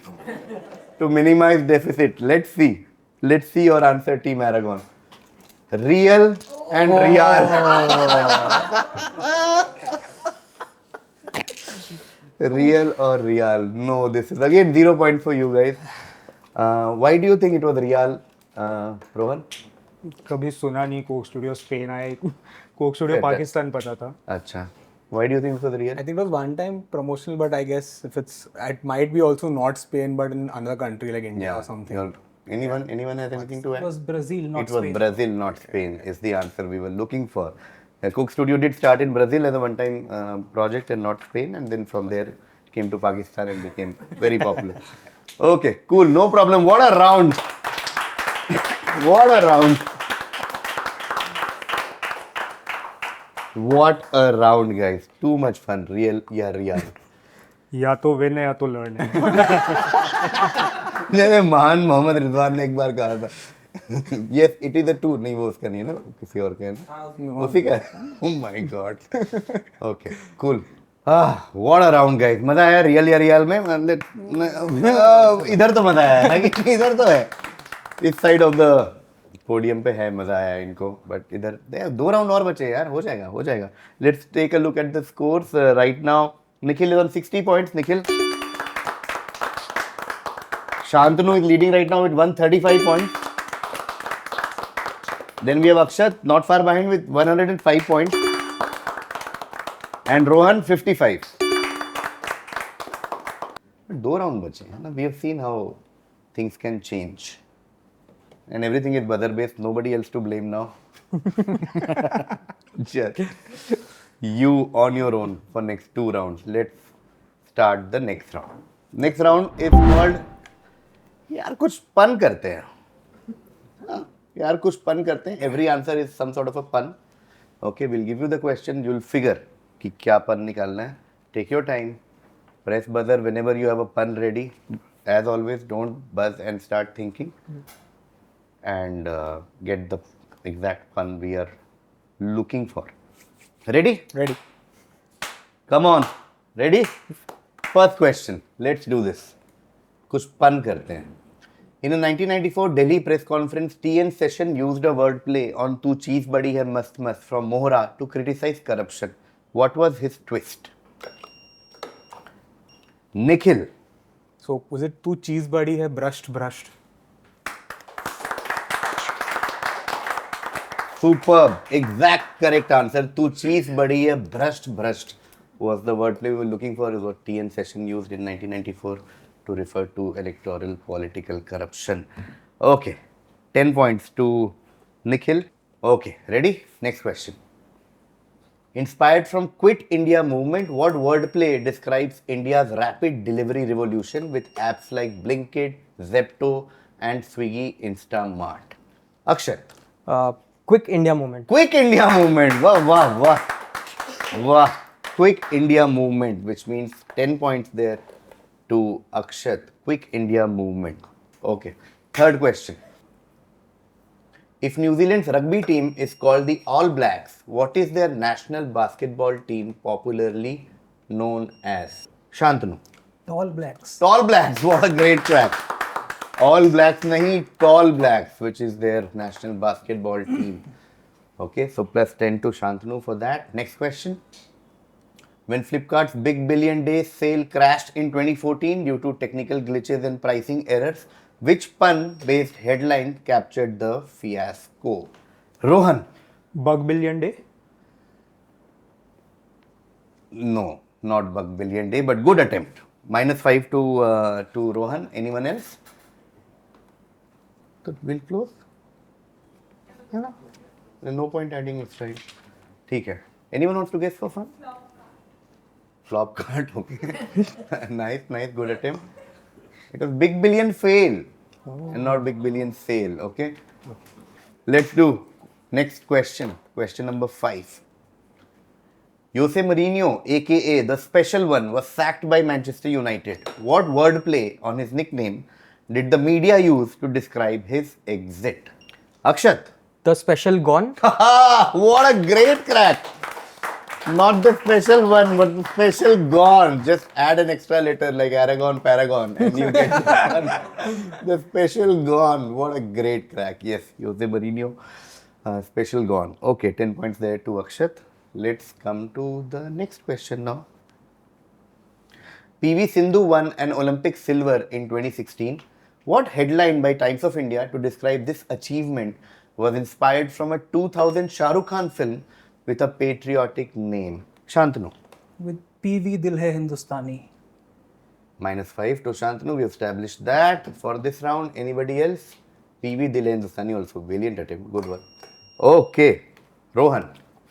to minimize deficit. Let's see. Let's see your answer, Team Aragon. Real and real. Real or real? No, this is again 0 points for you guys. Why do you think it was real, Rohan? कभी सुना नहीं Coke studio Spain आए. Coke studio Pakistan पता था. Acha. Why do you think it was real? I think it was one time promotional, but I guess it might be also not Spain, but in another country like India or something. Anyone has anything to add? It was Brazil, not It was Spain. Brazil, not Spain, is the answer we were looking for. Cook Studio did start in Brazil as a one-time project and not Spain, and then from there came to Pakistan and became very popular. Okay, cool, no problem. What a round! What a round! What a round, guys. Too much fun. Real, yeah, real. या तो win है या तो learn है. जैसे महान मोहम्मद रिजवान ने एक बार कहा था. Yes, it is a two. नहीं वो उसका नहीं है ना, किसी और का है ना. उसी का है. Oh my God. Okay, cool. What a round, guys. मजा आया रियल या रियल में. इधर तो मजा आया है, इधर तो है. इस साइड ऑफ द पोडियम पे है, मजा आया इनको. बट इधर 2 राउंड और बचे यार. हो जाएगा. Let's take a look at the scores right now. Nikhil is on 60 points. Nikhil. Shantanu is leading right now with 135 points. Then we have Akshat, not far behind with 105 points. And Rohan, 55. दो round बचे हैं ना. We have seen how things can change and everything is buzzer based. Nobody else to blame now. You on your own for next 2 rounds. Let's start the next round. Next round is called यार कुछ पन करते हैं. हाँ, यार कुछ पन करते हैं. Every answer is some sort of a pun. Okay, we'll give you the question. You'll figure कि क्या पन निकालना है. Take your time. Press buzzer whenever you have a pun ready. As always, don't buzz and start thinking. And get the exact pun we are looking for. Ready? Ready. Come on. Ready? First question. Let's do this. कुछ पन करते हैं. In a 1994 Delhi press conference, TN Session used a wordplay on "Tu cheez badi hai mast mast" from Mohra to criticize corruption. What was his twist? Nikhil. So was it "Tu cheese badi hai brushed"? Superb. Exact correct answer. "Tu cheez badi hai brushed" was the wordplay we were looking for. Is what TN Session used in 1994 to refer to electoral political corruption. Okay. 10 points to Nikhil. Okay. Ready? Next question. Inspired from Quit India movement, what wordplay describes India's rapid delivery revolution with apps like Blinkit, Zepto, and Swiggy Instamart? Akshat. Quick India movement. Quick India movement. Wow, wow, wow. Wow. Quick India movement, which means 10 points there to Akshat. Quick India movement. Okay. Third question. If New Zealand's rugby team is called the All Blacks, what is their national basketball team popularly known as? Shantanu. Tall Blacks. Tall Blacks. What a great track. All Blacks nahi, Tall Blacks, which is their national basketball team. Okay, so plus 10 to Shantanu for that. Next question. When Flipkart's Big Billion Day sale crashed in 2014 due to technical glitches and pricing errors, which pun-based headline captured the fiasco? Rohan. Bug Billion Day. No, not Bug Billion Day, but good attempt. -5 to Rohan. Anyone else? So we'll close. है ना? There's no point adding extra. ठीक है. Anyone wants to guess for fun? Flop card. Okay. Nice, good attempt. It was Big Billion Fail and not Big Billion Sale. Okay. Let's do next question. Question number 5. Jose Mourinho, aka the Special One, was sacked by Manchester United. What wordplay on his nickname did the media use to describe his exit? Akshat. The Special gone. What a great crack! Not the Special One, but the Special Gone. Just add an extra letter like Aragon, Paragon, and you get the Special Gone. What a great crack! Yes, Jose Mourinho, Special Gone. Okay, 10 points there to Akshat. Let's come to the next question now. PV Sindhu won an Olympic silver in 2016. What headline by Times of India to describe this achievement was inspired from a 2000 Shah Rukh Khan film with a patriotic name? Shantanu. With PV Dil Hai Hindustani. -5 to Shantanu. We established that for this round. Anybody else? PV Dil Hai Hindustani also. Brilliant attempt. Good one. Okay. Rohan.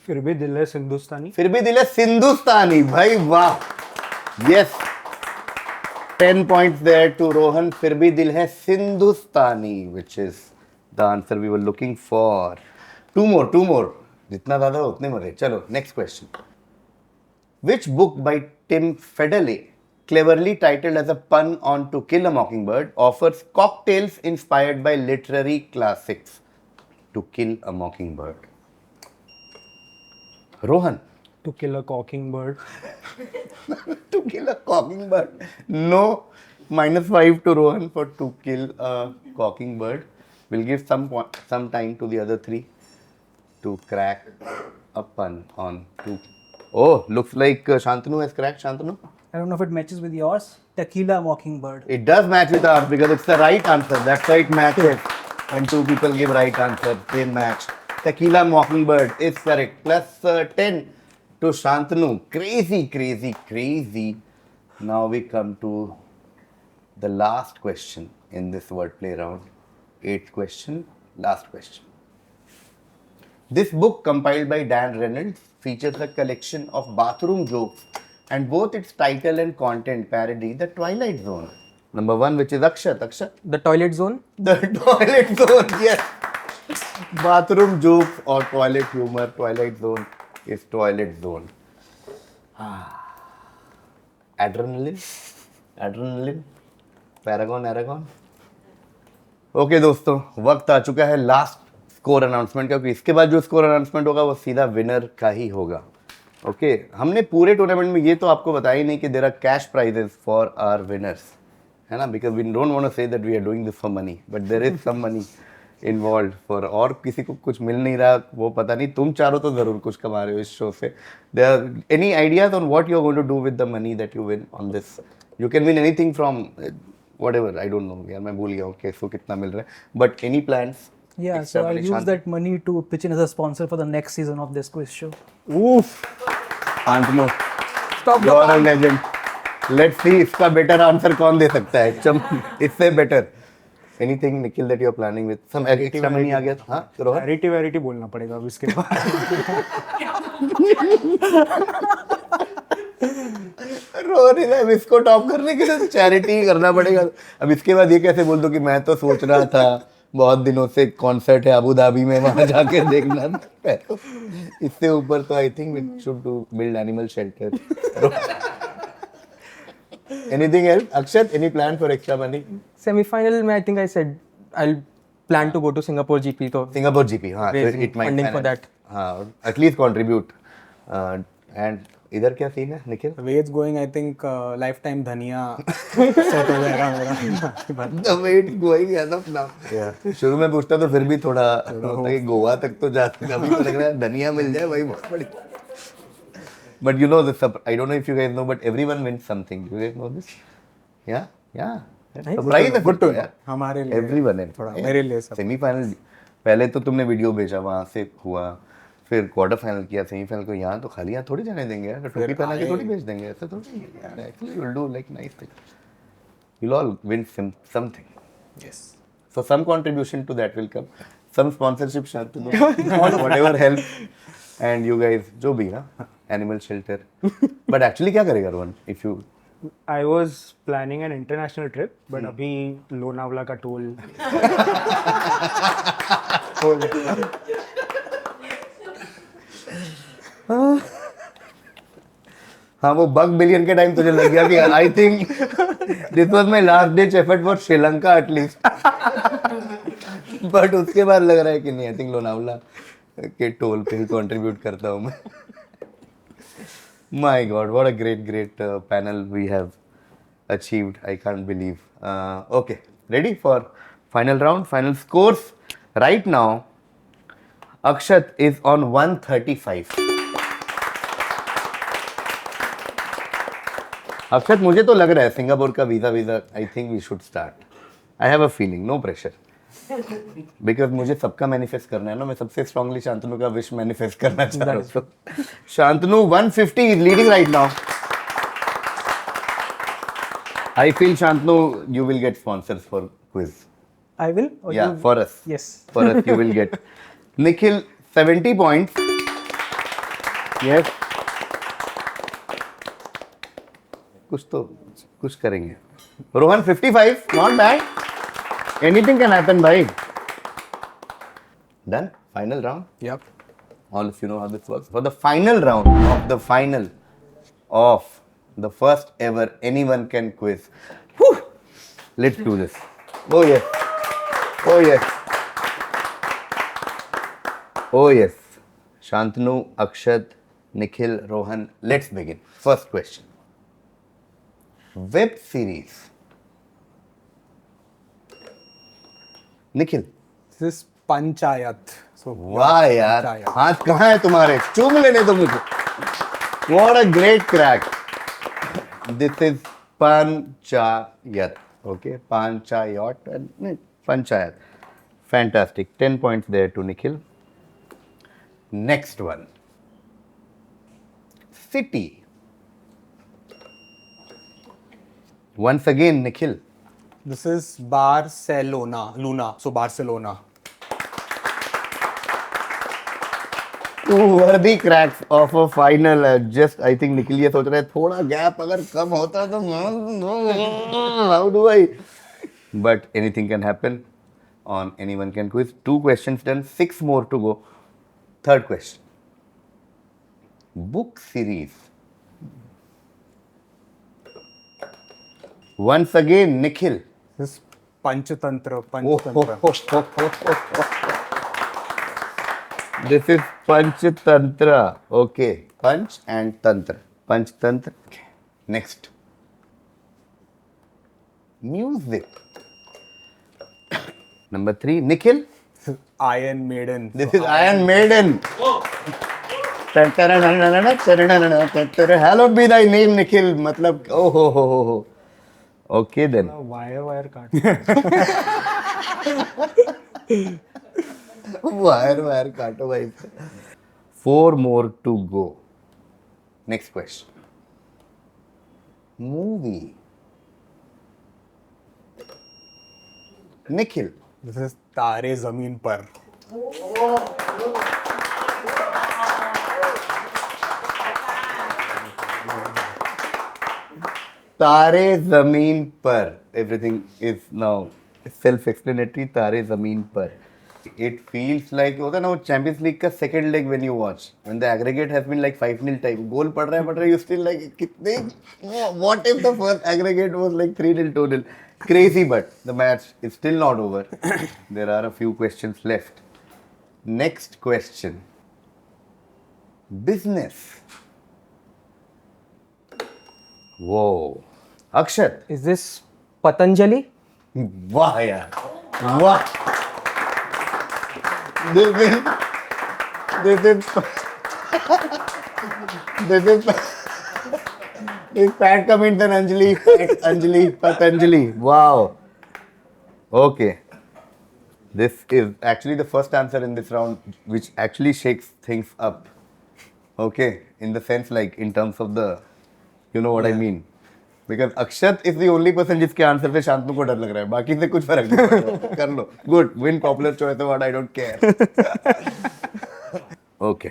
फिर भी दिल है हिंदुस्तानी. फिर भी दिल है सिंधुस्तानी. भाई वाह. Yes. 10 points there to Rohan. फिर भी दिल है सिंधुस्तानी, which is the answer we were looking for. Two more. जितना ज़्यादा हो उतने मजे. चलो, next question. Which book by Tim Federle, cleverly titled as a pun on To Kill a Mockingbird, offers cocktails inspired by literary classics? To Kill a Mockingbird. Rohan. To Kill a Mockingbird. To Kill a Mockingbird. No. -5 to Rohan for To Kill a Mockingbird. We'll give some time to the other three to crack a pun on to. Oh, looks like Shantanu has cracked. Shantanu? I don't know if it matches with yours. Tequila Mockingbird. It does match with ours because it's the right answer. That's why it matches. When two people give right answer, they match. Tequila Mockingbird is correct. Plus 10 to Shantanu. Crazy. Now we come to the last question in this wordplay round. Eighth question, last question. This book, compiled by Dan Reynolds, features a collection of bathroom jokes and both its title and content parody The Twilight Zone. Number one, which is Akshat. Akshat? The toilet zone. The Twilight Zone, yes. Bathroom jokes or toilet humor. Twilight Zone is Toilet Zone. Adrenaline? Adrenaline? Paragon? Okay दोस्तों, वक्त आ चुका है last score announcement का, क्योंकि इसके बाद जो score announcement होगा वो सीधा विनर का ही होगा. ओके हमने पूरे टूर्नामेंट में ये तो आपको बताया ही नहीं कि there are cash prizes for our winners, है ना, because we don't want to say that we are doing this for money, but there is some money involve for. और किसी को कुछ मिल नहीं रहा वो पता नहीं, तुम चारों तो ज़रूर कुछ कमा रहे हो इस शो से. There are any ideas on what you are going to do with the money that you win on this? You can win anything from whatever, I don't know यार, मैं भूल गया हूँ कैसे कितना मिल रहा है, but any plans? Yeah, Extra so I'll money, use Shantanu? that money to pitch in as a sponsor for the next season of this quiz show. Oof. Shantanu, you are a legend. Let's see इसका better answer कौन दे सकता है, इससे better. Anything Nikhil that you are planning with? Some extra money आ गया? हाँ, Rohan? Variety बोलना पड़ेगा अब इसके बाद. रोहन, अब इसको टॉप करने के लिए चैरिटी करना पड़ेगा. अब इसके बाद ये कैसे बोल दो कि मैं तो सोच रहा था बहुत दिनों से कॉन्सर्ट है अबू धाबी में, वहां जाके देखना था. इससे ऊपर तो I think we should do build animal shelter. Anything else? Akshat, any plan for extra money? Semi-final में I think I said I'll plan to go to Singapore GP. तो सिंगापुर जीपी, हाँ, so Raising it might funding for that. हाँ, at least contribute. And इधर क्या scene है Nikhil? The way it's going, I think lifetime धनिया set हो जाएगा मेरा. The way it's going as of now. शुरू में पूछता तो फिर भी थोड़ा होता कि गोवा तक तो जा सकता, अभी तो लग रहा है धनिया मिल जाए वही बहुत बड़ी. But you know this, I don't know if you guys know, but everyone wins something. Do you guys know this? Yeah. Surprise है Good to यार. know. हमारे लिए Everyone है. थोड़ा मेरे लिए सब. सेमीफाइनल पहले तो तुमने वीडियो भेजा, वहां से हुआ, फिर क्वार्टर फाइनल किया, सेमीफाइनल को यहाँ तो खाली यहाँ थोड़ी जाने देंगे यार, टोपी पहना के थोड़ी भेज देंगे, ऐसा थोड़ी यार. Actually will do like nice thing, you'll all win something. Yes. So some contribution to that will come, some sponsorship Shantanu, whatever help, and you guys जो भी ना animal shelter. But actually क्या करेगा Rohan if you? I was planning an international trip, but अभी लोनावला का toll. हाँ, वो bug billion के टाइम तुझे लग गया कि I think this was my last ditch effort for Sri Lanka at least. But उसके बाद लग रहा है कि नहीं, आई थिंक लोनावला के टोल पे ही कंट्रीब्यूट करता हूँ मैं. My God, what a great panel we have achieved. I can't believe. Okay, ready for final round, final scores. Right now Akshat is on 135. Akshat, मुझे तो लग रहा है सिंगापुर का visa I think we should start. I have a feeling, no pressure, because मुझे सबका manifest करना है ना. मैं सबसे स्ट्रांगली शांतनु का विश मैनिफेस्ट करना चाह रहा हूँ. Shantanu 150 is leading right now. I feel Shantanu you will get sponsors for quiz. I will? Or Yeah, you- for us. Yes. For us, you will get. Nikhil, 70 points. Yes. कुछ करेंगे. Rohan, 55. Not bad. Anything can happen, bhai. Done? Final round? Yep. All of you know how this works. For the final round of the final of the first ever Anyone Can Quiz. Whew. Let's do this. Oh, yes. Oh yes. Oh yes. Shantanu, Akshat, Nikhil, Rohan. Let's begin. First question. Web series. Nikhil. This is Panchayat. So वाह यार, Panchayat. हाथ कहाँ है तुम्हारे? चूम लेने दो मुझे. What a great crack. This is Panchayat. Okay, Panchayat. Panchayat. Fantastic. 10 points there to Nikhil. Next one. City. Once again, Nikhil. This is Barcelona. Luna. So Barcelona. Two worthy cracks of a final. Just I think Nikhil ये सोच रहा है थोड़ा gap अगर कम होता तो how do I? But anything can happen on anyone can quiz. 2 questions done, 6 more to go. Third question. Book series. Once again, Nikhil. This is Panchatantra. Oh, Panchatantra. This is Panchatantra. Okay. Panch and Tantra. Panchatantra. Okay. Next. Music. Number 3. Nikhil. Iron Maiden. This is Iron Maiden. Hallowed be thy name, Nikhil. मतलब oh ho. Okay then. Wire cut. Wire काटो भाई. 4 more to go. Next question. Movie. Nikhil. This is Tare Zameen Par. तारे जमीन पर. Everything is now self-explanatory. तारे जमीन पर. It feels like होता है ना वो चैंपियंस लीग का second leg when you watch when the aggregate has been like 5-0 type गोल पड़ रहा है you still like कितने what if the first aggregate was like 3-0 2-0 crazy but the match is still not over. There are a few questions left. Next question. Business. Whoa. Akshat. Is this Patanjali? वाह यार वाह this is Pat Cummins and Anjali Patanjali. Wow. Okay. This is actually the first answer in this round which actually shakes things up. Okay. In the sense like in terms of the you know what I mean. Because Akshat is the only person जिसके answer से शांतनु को डर लग रहा है बाकी से कुछ फर्क नहीं पड़ रहा कर लो good win popular choice award I don't care okay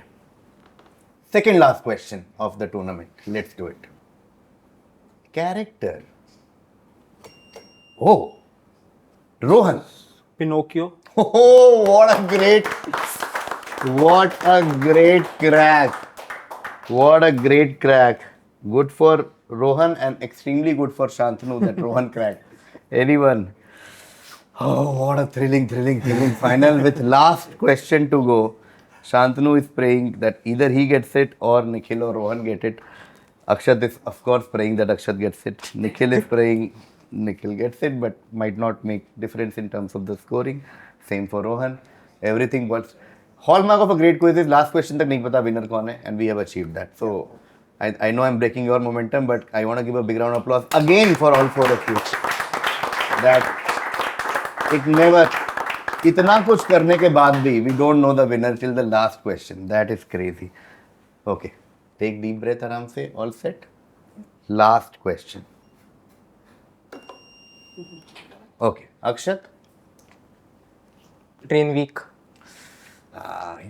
second last question of the tournament let's do it character oh Rohan Pinocchio. Oh, what a great crack. What a great crack. Good for Rohan and extremely good for Shantanu that Rohan cracked. Anyone? Oh, what a thrilling final with last question to go. Shantanu is praying that either he gets it or Nikhil or Rohan get it. Akshat is of course praying that Akshat gets it. Nikhil is praying Nikhil gets it but might not make difference in terms of the scoring. Same for Rohan. Everything was hallmark of a great quiz is last question तक नहीं पता winner कौन है and we have achieved that. So I know I'm breaking your momentum but I want to give a big round of applause again for all 4 of you. That it never इतना कुछ करने के बाद भी we don't know the winner till the last question. That is crazy. Okay. Take deep breath आराम से. All set. Last question. Okay. Akshat. Train week.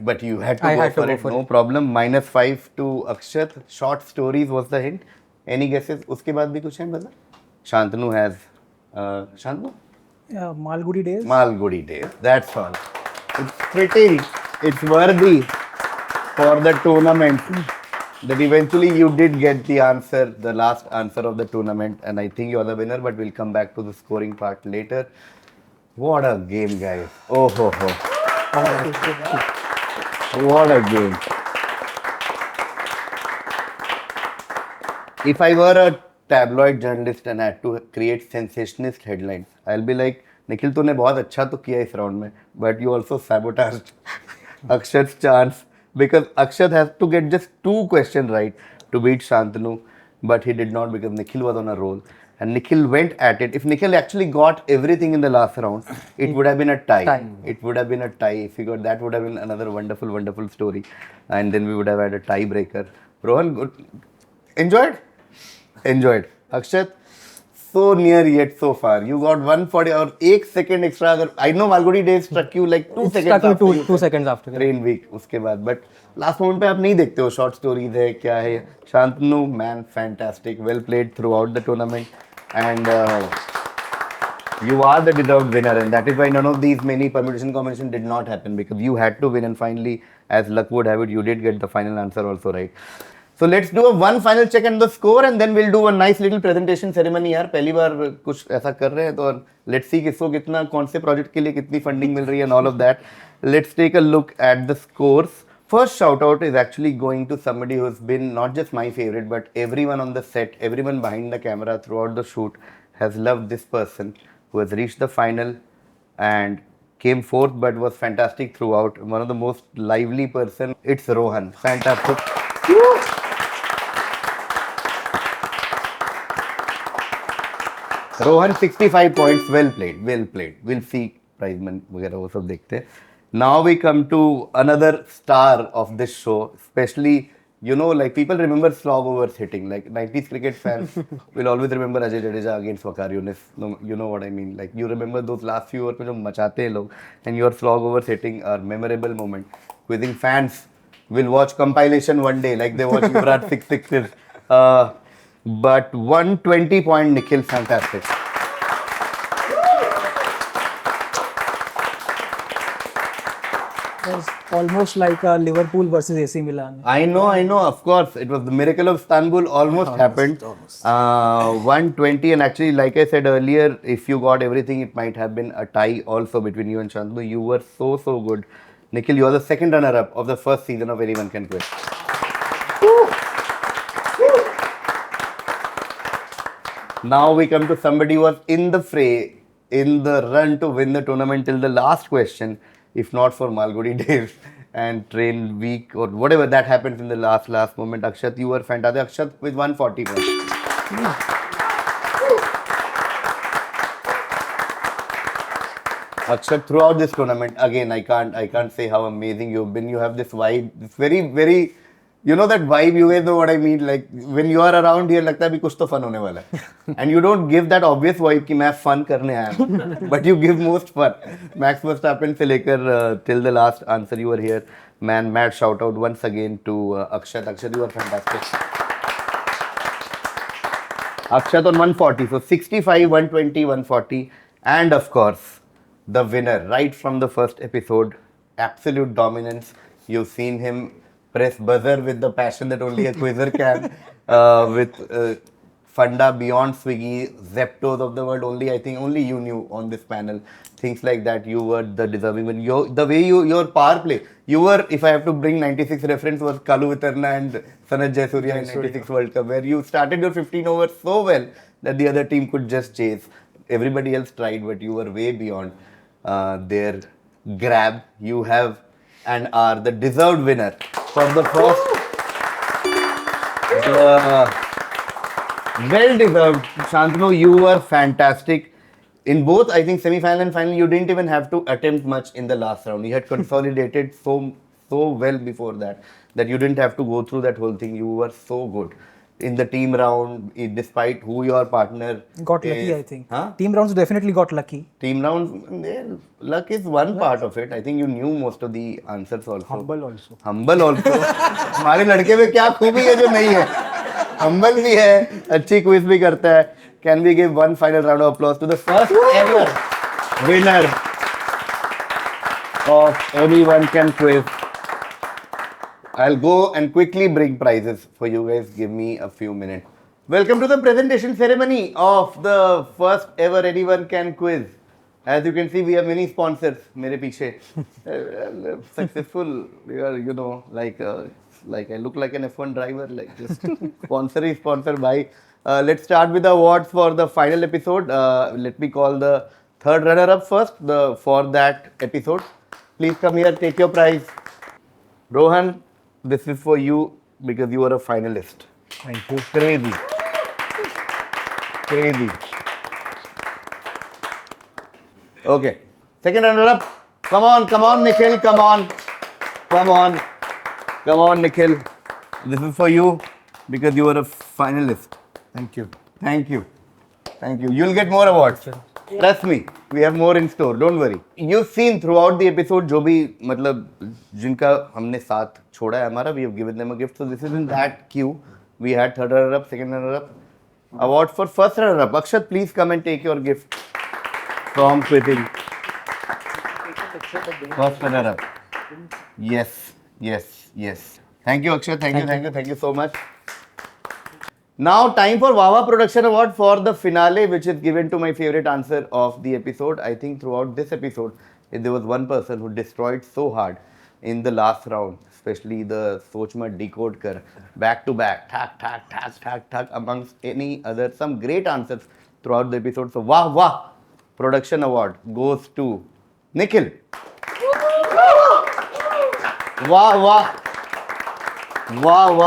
But you had to I go had to for go it. for No it. problem. -5 to Akshat. Short stories was the hint. Any guesses? उसके बाद भी कुछ है बता? Shantanu has. Shantanu? Yeah, Malgudi days. Malgudi days. That's all. It's pretty. It's worthy for the tournament. That eventually you did get the answer, the last answer of the tournament, and I think you're the winner. But we'll come back to the scoring part later. What a game, guys! Oh ho ho! What a game! If I were a tabloid journalist and I had to create sensationalist headlines, I'll be like, Nikhil तूने बहुत अच्छा तो किया इस round में, but you also sabotaged Akshat's chance because Akshat has to get just 2 questions right to beat Shantanu, but he did not because Nikhil was on a roll and Nikhil went at it. If Nikhil actually got everything in the last round, it would have been a tie. It would have been a tie. If he got that, would have been another wonderful story, and then we would have had a tiebreaker. Rohan, good. Enjoyed. Akshat, so near yet so far. You got 140 or 1 second extra. I know Malgudi days struck you like 2 seconds. Stuck me after you two seconds after. train week उसके बाद. But last moment पे आप नहीं देखते हो short stories है क्या है. Shantanu, man, fantastic. Well played throughout the tournament, and you are the deserved winner, and that is why none of these many permutation combination did not happen, because you had to win, and finally, as luck would have it, you did get the final answer also right. So let's do a one final check and the score, and then we'll do a nice little presentation ceremony. यार पहली बार कुछ ऐसा कर रहे हैं तो let's see किसको कितना कौन से project के लिए कितनी funding मिल रही है and all of that. Let's take a look at the scores. First shout out is actually going to somebody who's been not just my favorite, but everyone on the set, everyone behind the camera throughout the shoot has loved this person, who has reached the final and came fourth but was fantastic throughout. One of the most lively person. It's Rohan. Fantastic. Rohan 65 points. Well played. Well played. We'll see prize money वगैरह वो सब देखते हैं. Now we come to another star of this show, especially, you know, like people remember slog overs hitting. Like 90s cricket fans will always remember Ajay Jadeja against Waqar Younis. No, you know what I mean. Like you remember those last few overs पे जो मचाते हैं लोग, and your slog overs hitting are memorable moment. Quizzing fans will watch compilation one day, like they watch Yuvraj 6 6s. But 120 point Nikhil, fantastic. It was almost like Liverpool versus AC Milan. I know, of course. It was the miracle of Istanbul, almost happened. 120, and actually, like I said earlier, if you got everything, it might have been a tie also between you and Shantanu. You were so good. Nikhil, you are the second runner-up of the first season of Anyone Can Quit. Now we come to somebody who was in the fray, in the run to win the tournament till the last question, if not for Malgudi days and train week or whatever that happens in the last moment. Akshat, you were fantastic. Akshat with 140 points. Akshat, throughout this tournament, again, I can't say how amazing you've been. You have this vibe, this very, you know that vibe, you guys know what I mean. Like when you are around here, लगता है भी कुछ तो fun होने वाला है. And you don't give that obvious vibe कि मैं fun करने आया हूँ, but you give most fun. Max Verstappen से लेकर till the last answer you were here. Man, mad shout out once again to Akshat. Akshat, you are fantastic. Akshat on 140, so 65, 120, 140, and of course, the winner right from the first episode, absolute dominance. You've seen him press buzzer with the passion that only a quizzer can, with Funda beyond Swiggy, Zeptos of the world. I think only you knew on this panel. Things like that, you were the deserving one. Your power play, you were, if I have to bring 96 reference, was Kalu Vitarna and Sanat Jayasuriya in 96 World Cup, where you started your 15 overs so well that the other team could just chase. Everybody else tried, but you were way beyond their grab. You have and are the deserved winner for the first. Well deserved. Shantanu, you were fantastic. In both, I think, semi-final and final, you didn't even have to attempt much in the last round. You had consolidated so well before that you didn't have to go through that whole thing. You were so good. In the team round, despite who your partner Got lucky, I think. Team rounds definitely got lucky. Team rounds, luck is one part of it. I think you knew most of the answers also. Humble also. Humble also. हमारे लड़के में क्या खूबी है जो नहीं है? Humble भी है, अच्छी quiz भी करता है. Can we give one final round of applause to the first ever winner of Anyone Can Quiz? I'll go and quickly bring prizes for you guys. Give me a few minutes. Welcome to the presentation ceremony of the first ever Anyone Can Quiz. As you can see, we have many sponsors. मेरे पीछे successful. We are, you know, like I look like an F1 driver. Like just sponsored by. Let's start with the awards for the final episode. Let me call the third runner-up first. For that episode, please come here. Take your prize. Rohan, this is for you because you are a finalist. Thank you. Crazy. Okay. Second runner-up. Come on, Nikhil. Come on, Nikhil. This is for you because you are a finalist. Thank you. Thank you. Thank you. You'll get more awards. Trust me, we have more in store. Don't worry. You've seen throughout the episode जो भी मतलब जिनका हमने साथ छोड़ा है हमारा, we have given them a gift. So this is in that queue. We had third runner-up, second runner-up, award for first runner-up. Akshat, please come and take your gift from Quitting. First runner-up. Yes, yes, yes. Thank you, Akshat. Thank you so much. Now, time for Wawa Production Award for the finale, which is given to my favorite answer of the episode. I think throughout this episode, there was one person who destroyed so hard in the last round, especially the Sochma decode kar, back to back, thak, amongst any other, some great answers throughout the episode. So, Wah Production Award goes to Nikhil. वाह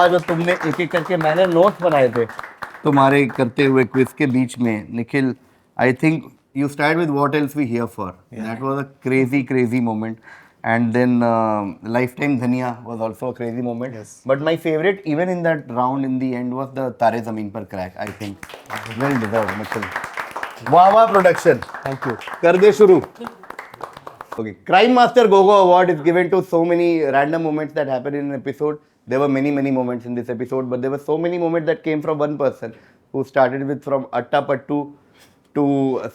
जो तुमने एक एक करके मैंने notes बनाए थे तुम्हारे करते हुए क्विज के बीच में Nikhil I think you start with what else we here for that was a crazy moment and then lifetime dhaniya was also a crazy moment. Yes. But my favorite even in that round in the end was the Tare Zameen Par crack. I think well deserved, Nikhil. Wawa production. Thank you. Kar de shuru. Okay, Crime Master Gogo Award is given to so many random moments that happen in an episode. There were many moments in this episode, but there were so many moments that came from one person who started with from Attapattu to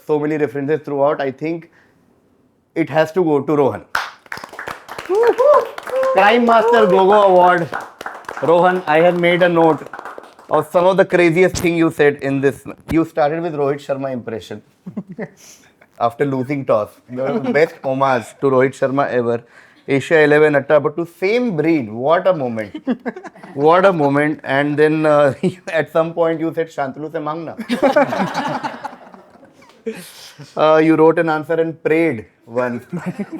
so many references throughout. I think it has to go to Rohan. Crime Master Gogo Award. Rohan, I have made a note of some of the craziest thing you said in this. You started with Rohit Sharma impression. After losing toss. The best homage to Rohit Sharma ever. Asia 11 Attapattu, same breed. What a moment. What a moment. And then at some point you said Shantanu se mangna. You wrote an answer and prayed once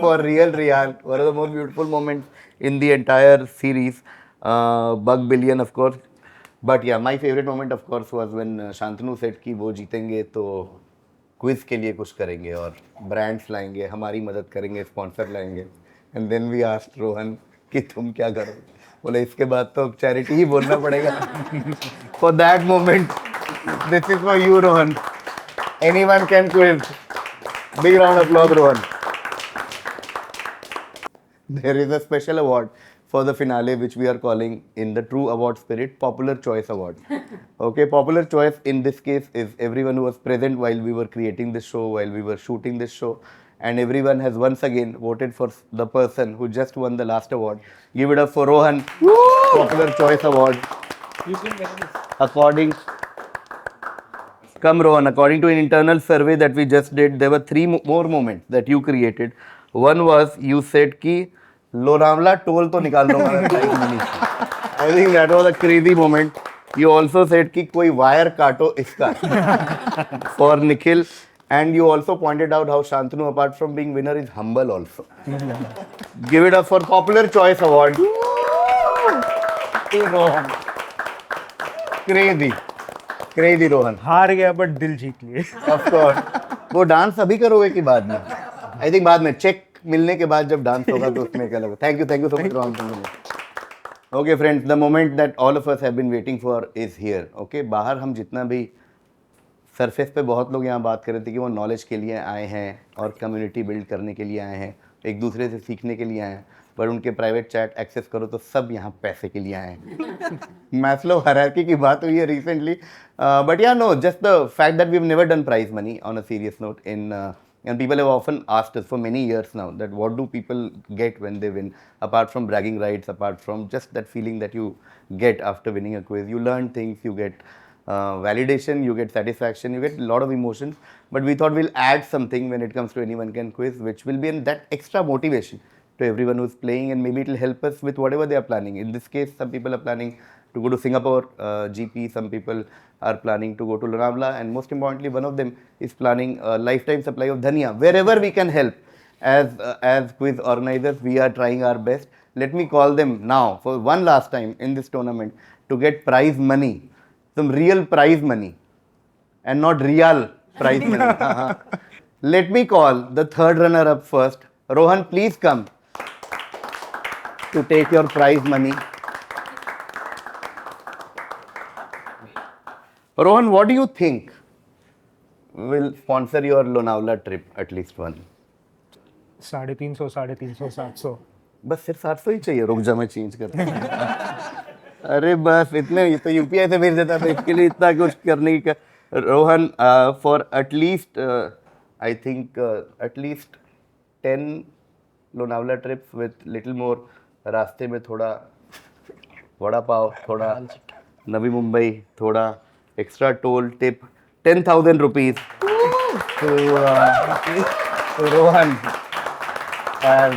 for real Rian. One of the most beautiful moments in the entire series. Bug Billion, of course. But yeah, my favorite moment, of course, was when Shantanu said कि वो जीतेंगे तो quiz के लिए कुछ करेंगे और brands लाएंगे, हमारी मदद करेंगे, स्पॉन्सर लाएंगे. And then we asked Rohan कि तुम क्या करो. बोले इसके बाद तो चैरिटी ही बोलना पड़ेगा. For that moment this is for you Rohan. Anyone can quiz. Big round of applause, Rohan. There is a special award for the finale, which we are calling, in the true award spirit, Popular Choice Award. Okay, Popular Choice in this case is everyone who was present while we were creating this show, while we were shooting this show, and everyone has once again voted for the person who just won the last award. Give it up for Rohan. Popular Choice Award. According to an internal survey that we just did, there were three more moments that you created. One was you said कि Lonavala toll तो निकाल दो हमारा prize money. I think that was a crazy moment. You also said कि कोई wire काटो इसका for Nikhil. And you also pointed out how Shantanu, apart from being winner, is humble also. Give it up for Popular Choice Award. Crazy Rohan. हार गया but दिल जीत लिए. Of course. वो dance अभी करोगे कि बाद में? I think बाद में चेक मिलने के बाद जब डांस होगा तो उसमें क्या लगेगा. Thank you so much Rohan. Okay friends, the moment that all of us have been waiting for is here. Okay, बाहर हम जितना भी सरफेस पे बहुत लोग यहाँ बात कर रहे थे कि वो नॉलेज के लिए आए हैं और कम्युनिटी बिल्ड करने के लिए आए हैं, एक दूसरे से सीखने के लिए आए हैं, पर उनके प्राइवेट चैट एक्सेस करो तो सब यहाँ पैसे के लिए आए हैं. मैस्लो हायरार्की की बात हुई है recently, but yeah no, just the fact that we have never done prize money on a serious note in and people have often asked us for many years now that what do people get when they win, apart from bragging rights, apart from just that feeling that you get after winning a quiz. You learn things, you get validation, you get satisfaction, you get a lot of emotions, but we thought we'll add something when it comes to Anyone Can Quiz, which will be in that extra motivation to everyone who's playing, and maybe it will help us with whatever they are planning. In this case, some people are planning to go to Singapore GP, some people are planning to go to Lonavala, and most importantly, one of them is planning a lifetime supply of dhania. Wherever we can help as quiz organizers, we are trying our best. Let me call them now for one last time in this tournament to get prize money, some real prize money, and not real prize money. Let me call the third runner up first. Rohan, please come to take your prize money. Rohan, what do you think? will sponsor your Lonavala trip, at least one. 350, 350, 700. बस सिर्फ 700 ही चाहिए, रुक जा मैं change कर अरे बस इतने, ये तो यूपीआई से भेज देता था, इसके लिए इतना कुछ करने की Rohan, for at least I think at least 10 Lonavala trips with little more, रास्ते में थोड़ा वड़ा पाव, थोड़ा नवी मुंबई, थोड़ा extra toll tip, 10,000 rupees to Rohan. And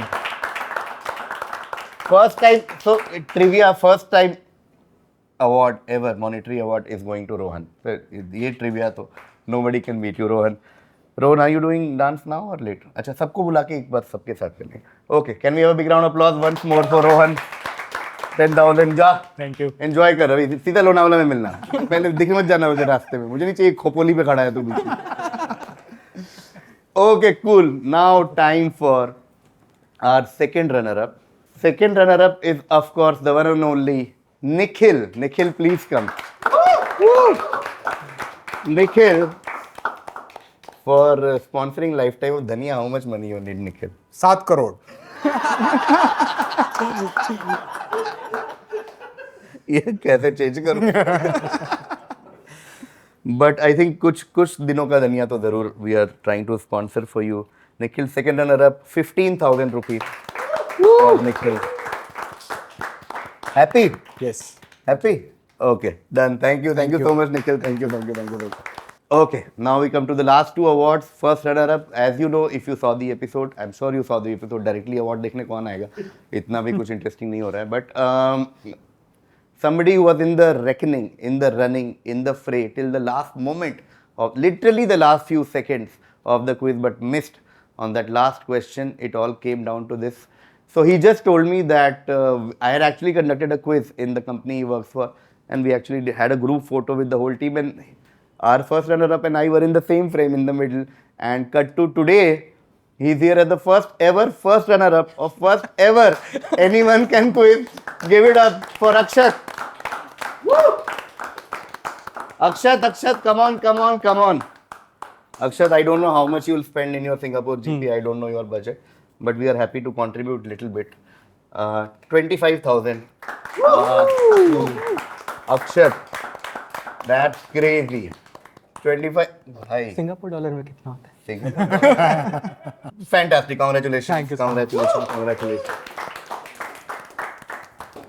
first time, so trivia, first time award ever, monetary award is going to Rohan. So ये trivia तो nobody can beat you, Rohan. Rohan, are you doing dance now or later? अच्छा, सबको बुला के एक बार सबके साथ करेंगे. Okay, can we have a big round of applause once more for Rohan? 10,000 जा. Thank you. एंजॉय कर अभी सीधा लोनावला में मिलना. पहले दिख मत जाना मुझे रास्ते में, मुझे नहीं चाहिए खोपोली पे खड़ा है तू बीच में. Okay, cool. Now time for our second runner-up. Second runner-up is of course the one and only Nikhil. Nikhil, please come. Nikhil, for sponsoring Lifetime of Dhania, how much money you need, Nikhil? 7 crore. ये कैसे change करूं? But I think कुछ दिनों का धनिया तो जरूर we are trying to sponsor for you. Nikhil, second runner up, 15,000 rupees for Nikhil. Happy? Yes. Happy? Okay, done. Thank you so much, Nikhil. Thank you. Okay, now we come to the last two awards. First runner-up, as you know, if you saw the episode, I'm sure you saw the episode. Directly award देखने कौन आएगा? इतना भी कुछ interesting नहीं हो रहा है. But somebody who was in the reckoning, in the running, in the fray till the last moment of literally the last few seconds of the quiz, but missed on that last question. It all came down to this. So he just told me that I had actually conducted a quiz in the company he works for, and we actually had a group photo with the whole team, and our first runner-up and I were in the same frame in the middle. And cut to today, he's here as the first runner-up of first ever Anyone Can Quiz. Give it up for Akshat. Woo! Akshat, come on. Akshat, I don't know how much you will spend in your Singapore GP. I don't know your budget, but we are happy to contribute little bit. 25,000. Akshat, that's crazy. 25. Hi. Singapore dollar में कितना होता है? Fantastic. Congratulations. Thank you so much. Congratulations.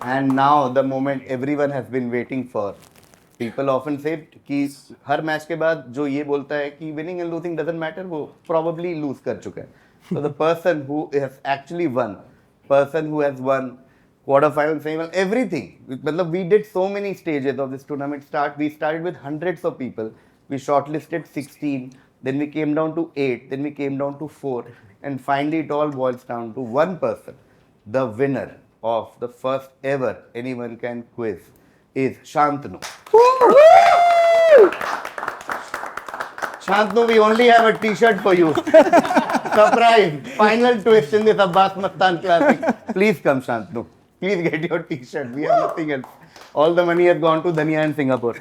And now the moment everyone has been waiting for. People often say कि हर match के बाद जो ये बोलता है कि winning and losing doesn't matter, वो probably lose कर चुका है. So the person who has actually won, quarterfinal, semifinal, everything. मतलब we did so many stages of this tournament. We started with hundreds of people. We shortlisted 16. Then we came down to 8. Then we came down to 4. And finally, it all boils down to one person. The winner of the first ever Anyone Can Quiz is Shantanu. Shantanu, we only have a t-shirt for you. Surprise! Final twist in this Abbas Mastan Classic. Please come, Shantanu. Please get your t-shirt. We have nothing else. All the money has gone to Dhania and Singapore.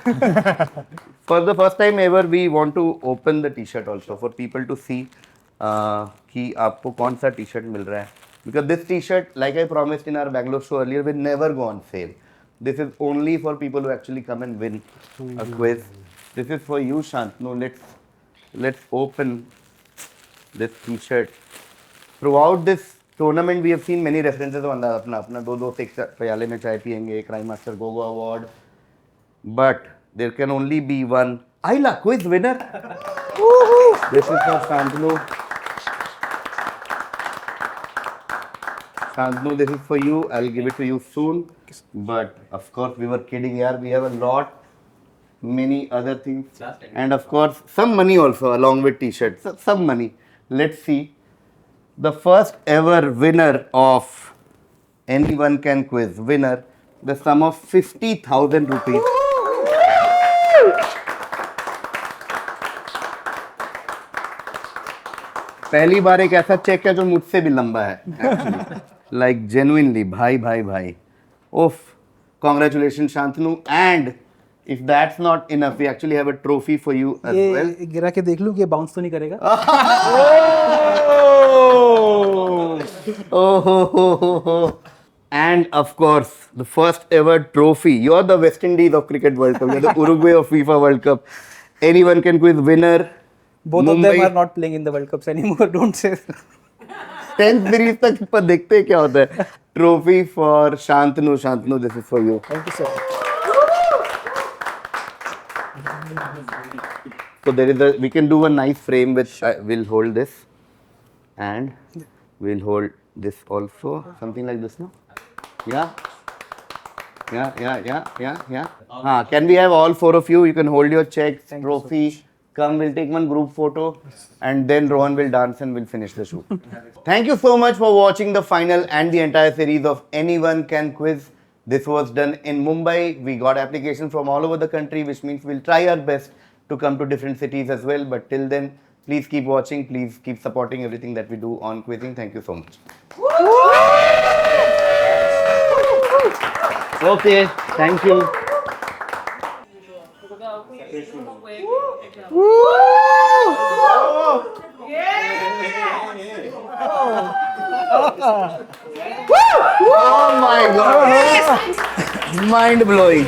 For the first time ever, we want to open the t-shirt also for people to see कि आपको कौन सा t-shirt मिल रहा है. Because this t-shirt, like I promised in our Bangalore show earlier, will never go on sale. This is only for people who actually come and win a quiz. This is for you, Shantanu. Let's open this t-shirt. Throughout this tournament, we have seen many references on the अपना दो six प्याले में चाय पियेंगे, crime master Gogo award. But there can only be one Ayla quiz winner. This is for Shantanu. Shantanu, this is for you. I'll give it to you soon. But of course, we were kidding here. We have a lot, many other things. And of course, some money also along with t-shirts. So, some money. Let's see. The first ever winner of Anyone Can Quiz winner, the sum of 50,000 rupees. पहली बार एक ऐसा check है जो मुझसे भी लंबा है. Like genuinely, भाई. Oof. Congratulations, Shantanu. And If that's not enough, we actually have a trophy for you as well. ये गिरा के देख लूं कि ये बाउंस तो नहीं करेगा. Oh. And of course, the first ever trophy. You're the West Indies of Cricket World Cup. You're the Uruguay of FIFA World Cup. Anyone can quiz winner. Both of them are not playing in the World Cups anymore. Don't say that. 10th series तक पर देखते हैं क्या होता है. Trophy for Shantanu. Shantanu, this is for you. Thank you so much. So there is we can do a nice frame which we'll hold this, and we'll hold this also, something like this, no? Yeah. Can we have all four of you? You can hold your checks, trophy. Come, we'll take one group photo, and then Rohan will dance and we'll finish the shoot. Thank you so much for watching the final and the entire series of Anyone Can Quiz. This was done in Mumbai. We got applications from all over the country, which means we'll try our best to come to different cities as well. But till then, please keep watching. Please keep supporting everything that we do on quizzing. Thank you so much. Okay, thank you. Oh my God! Mind blowing.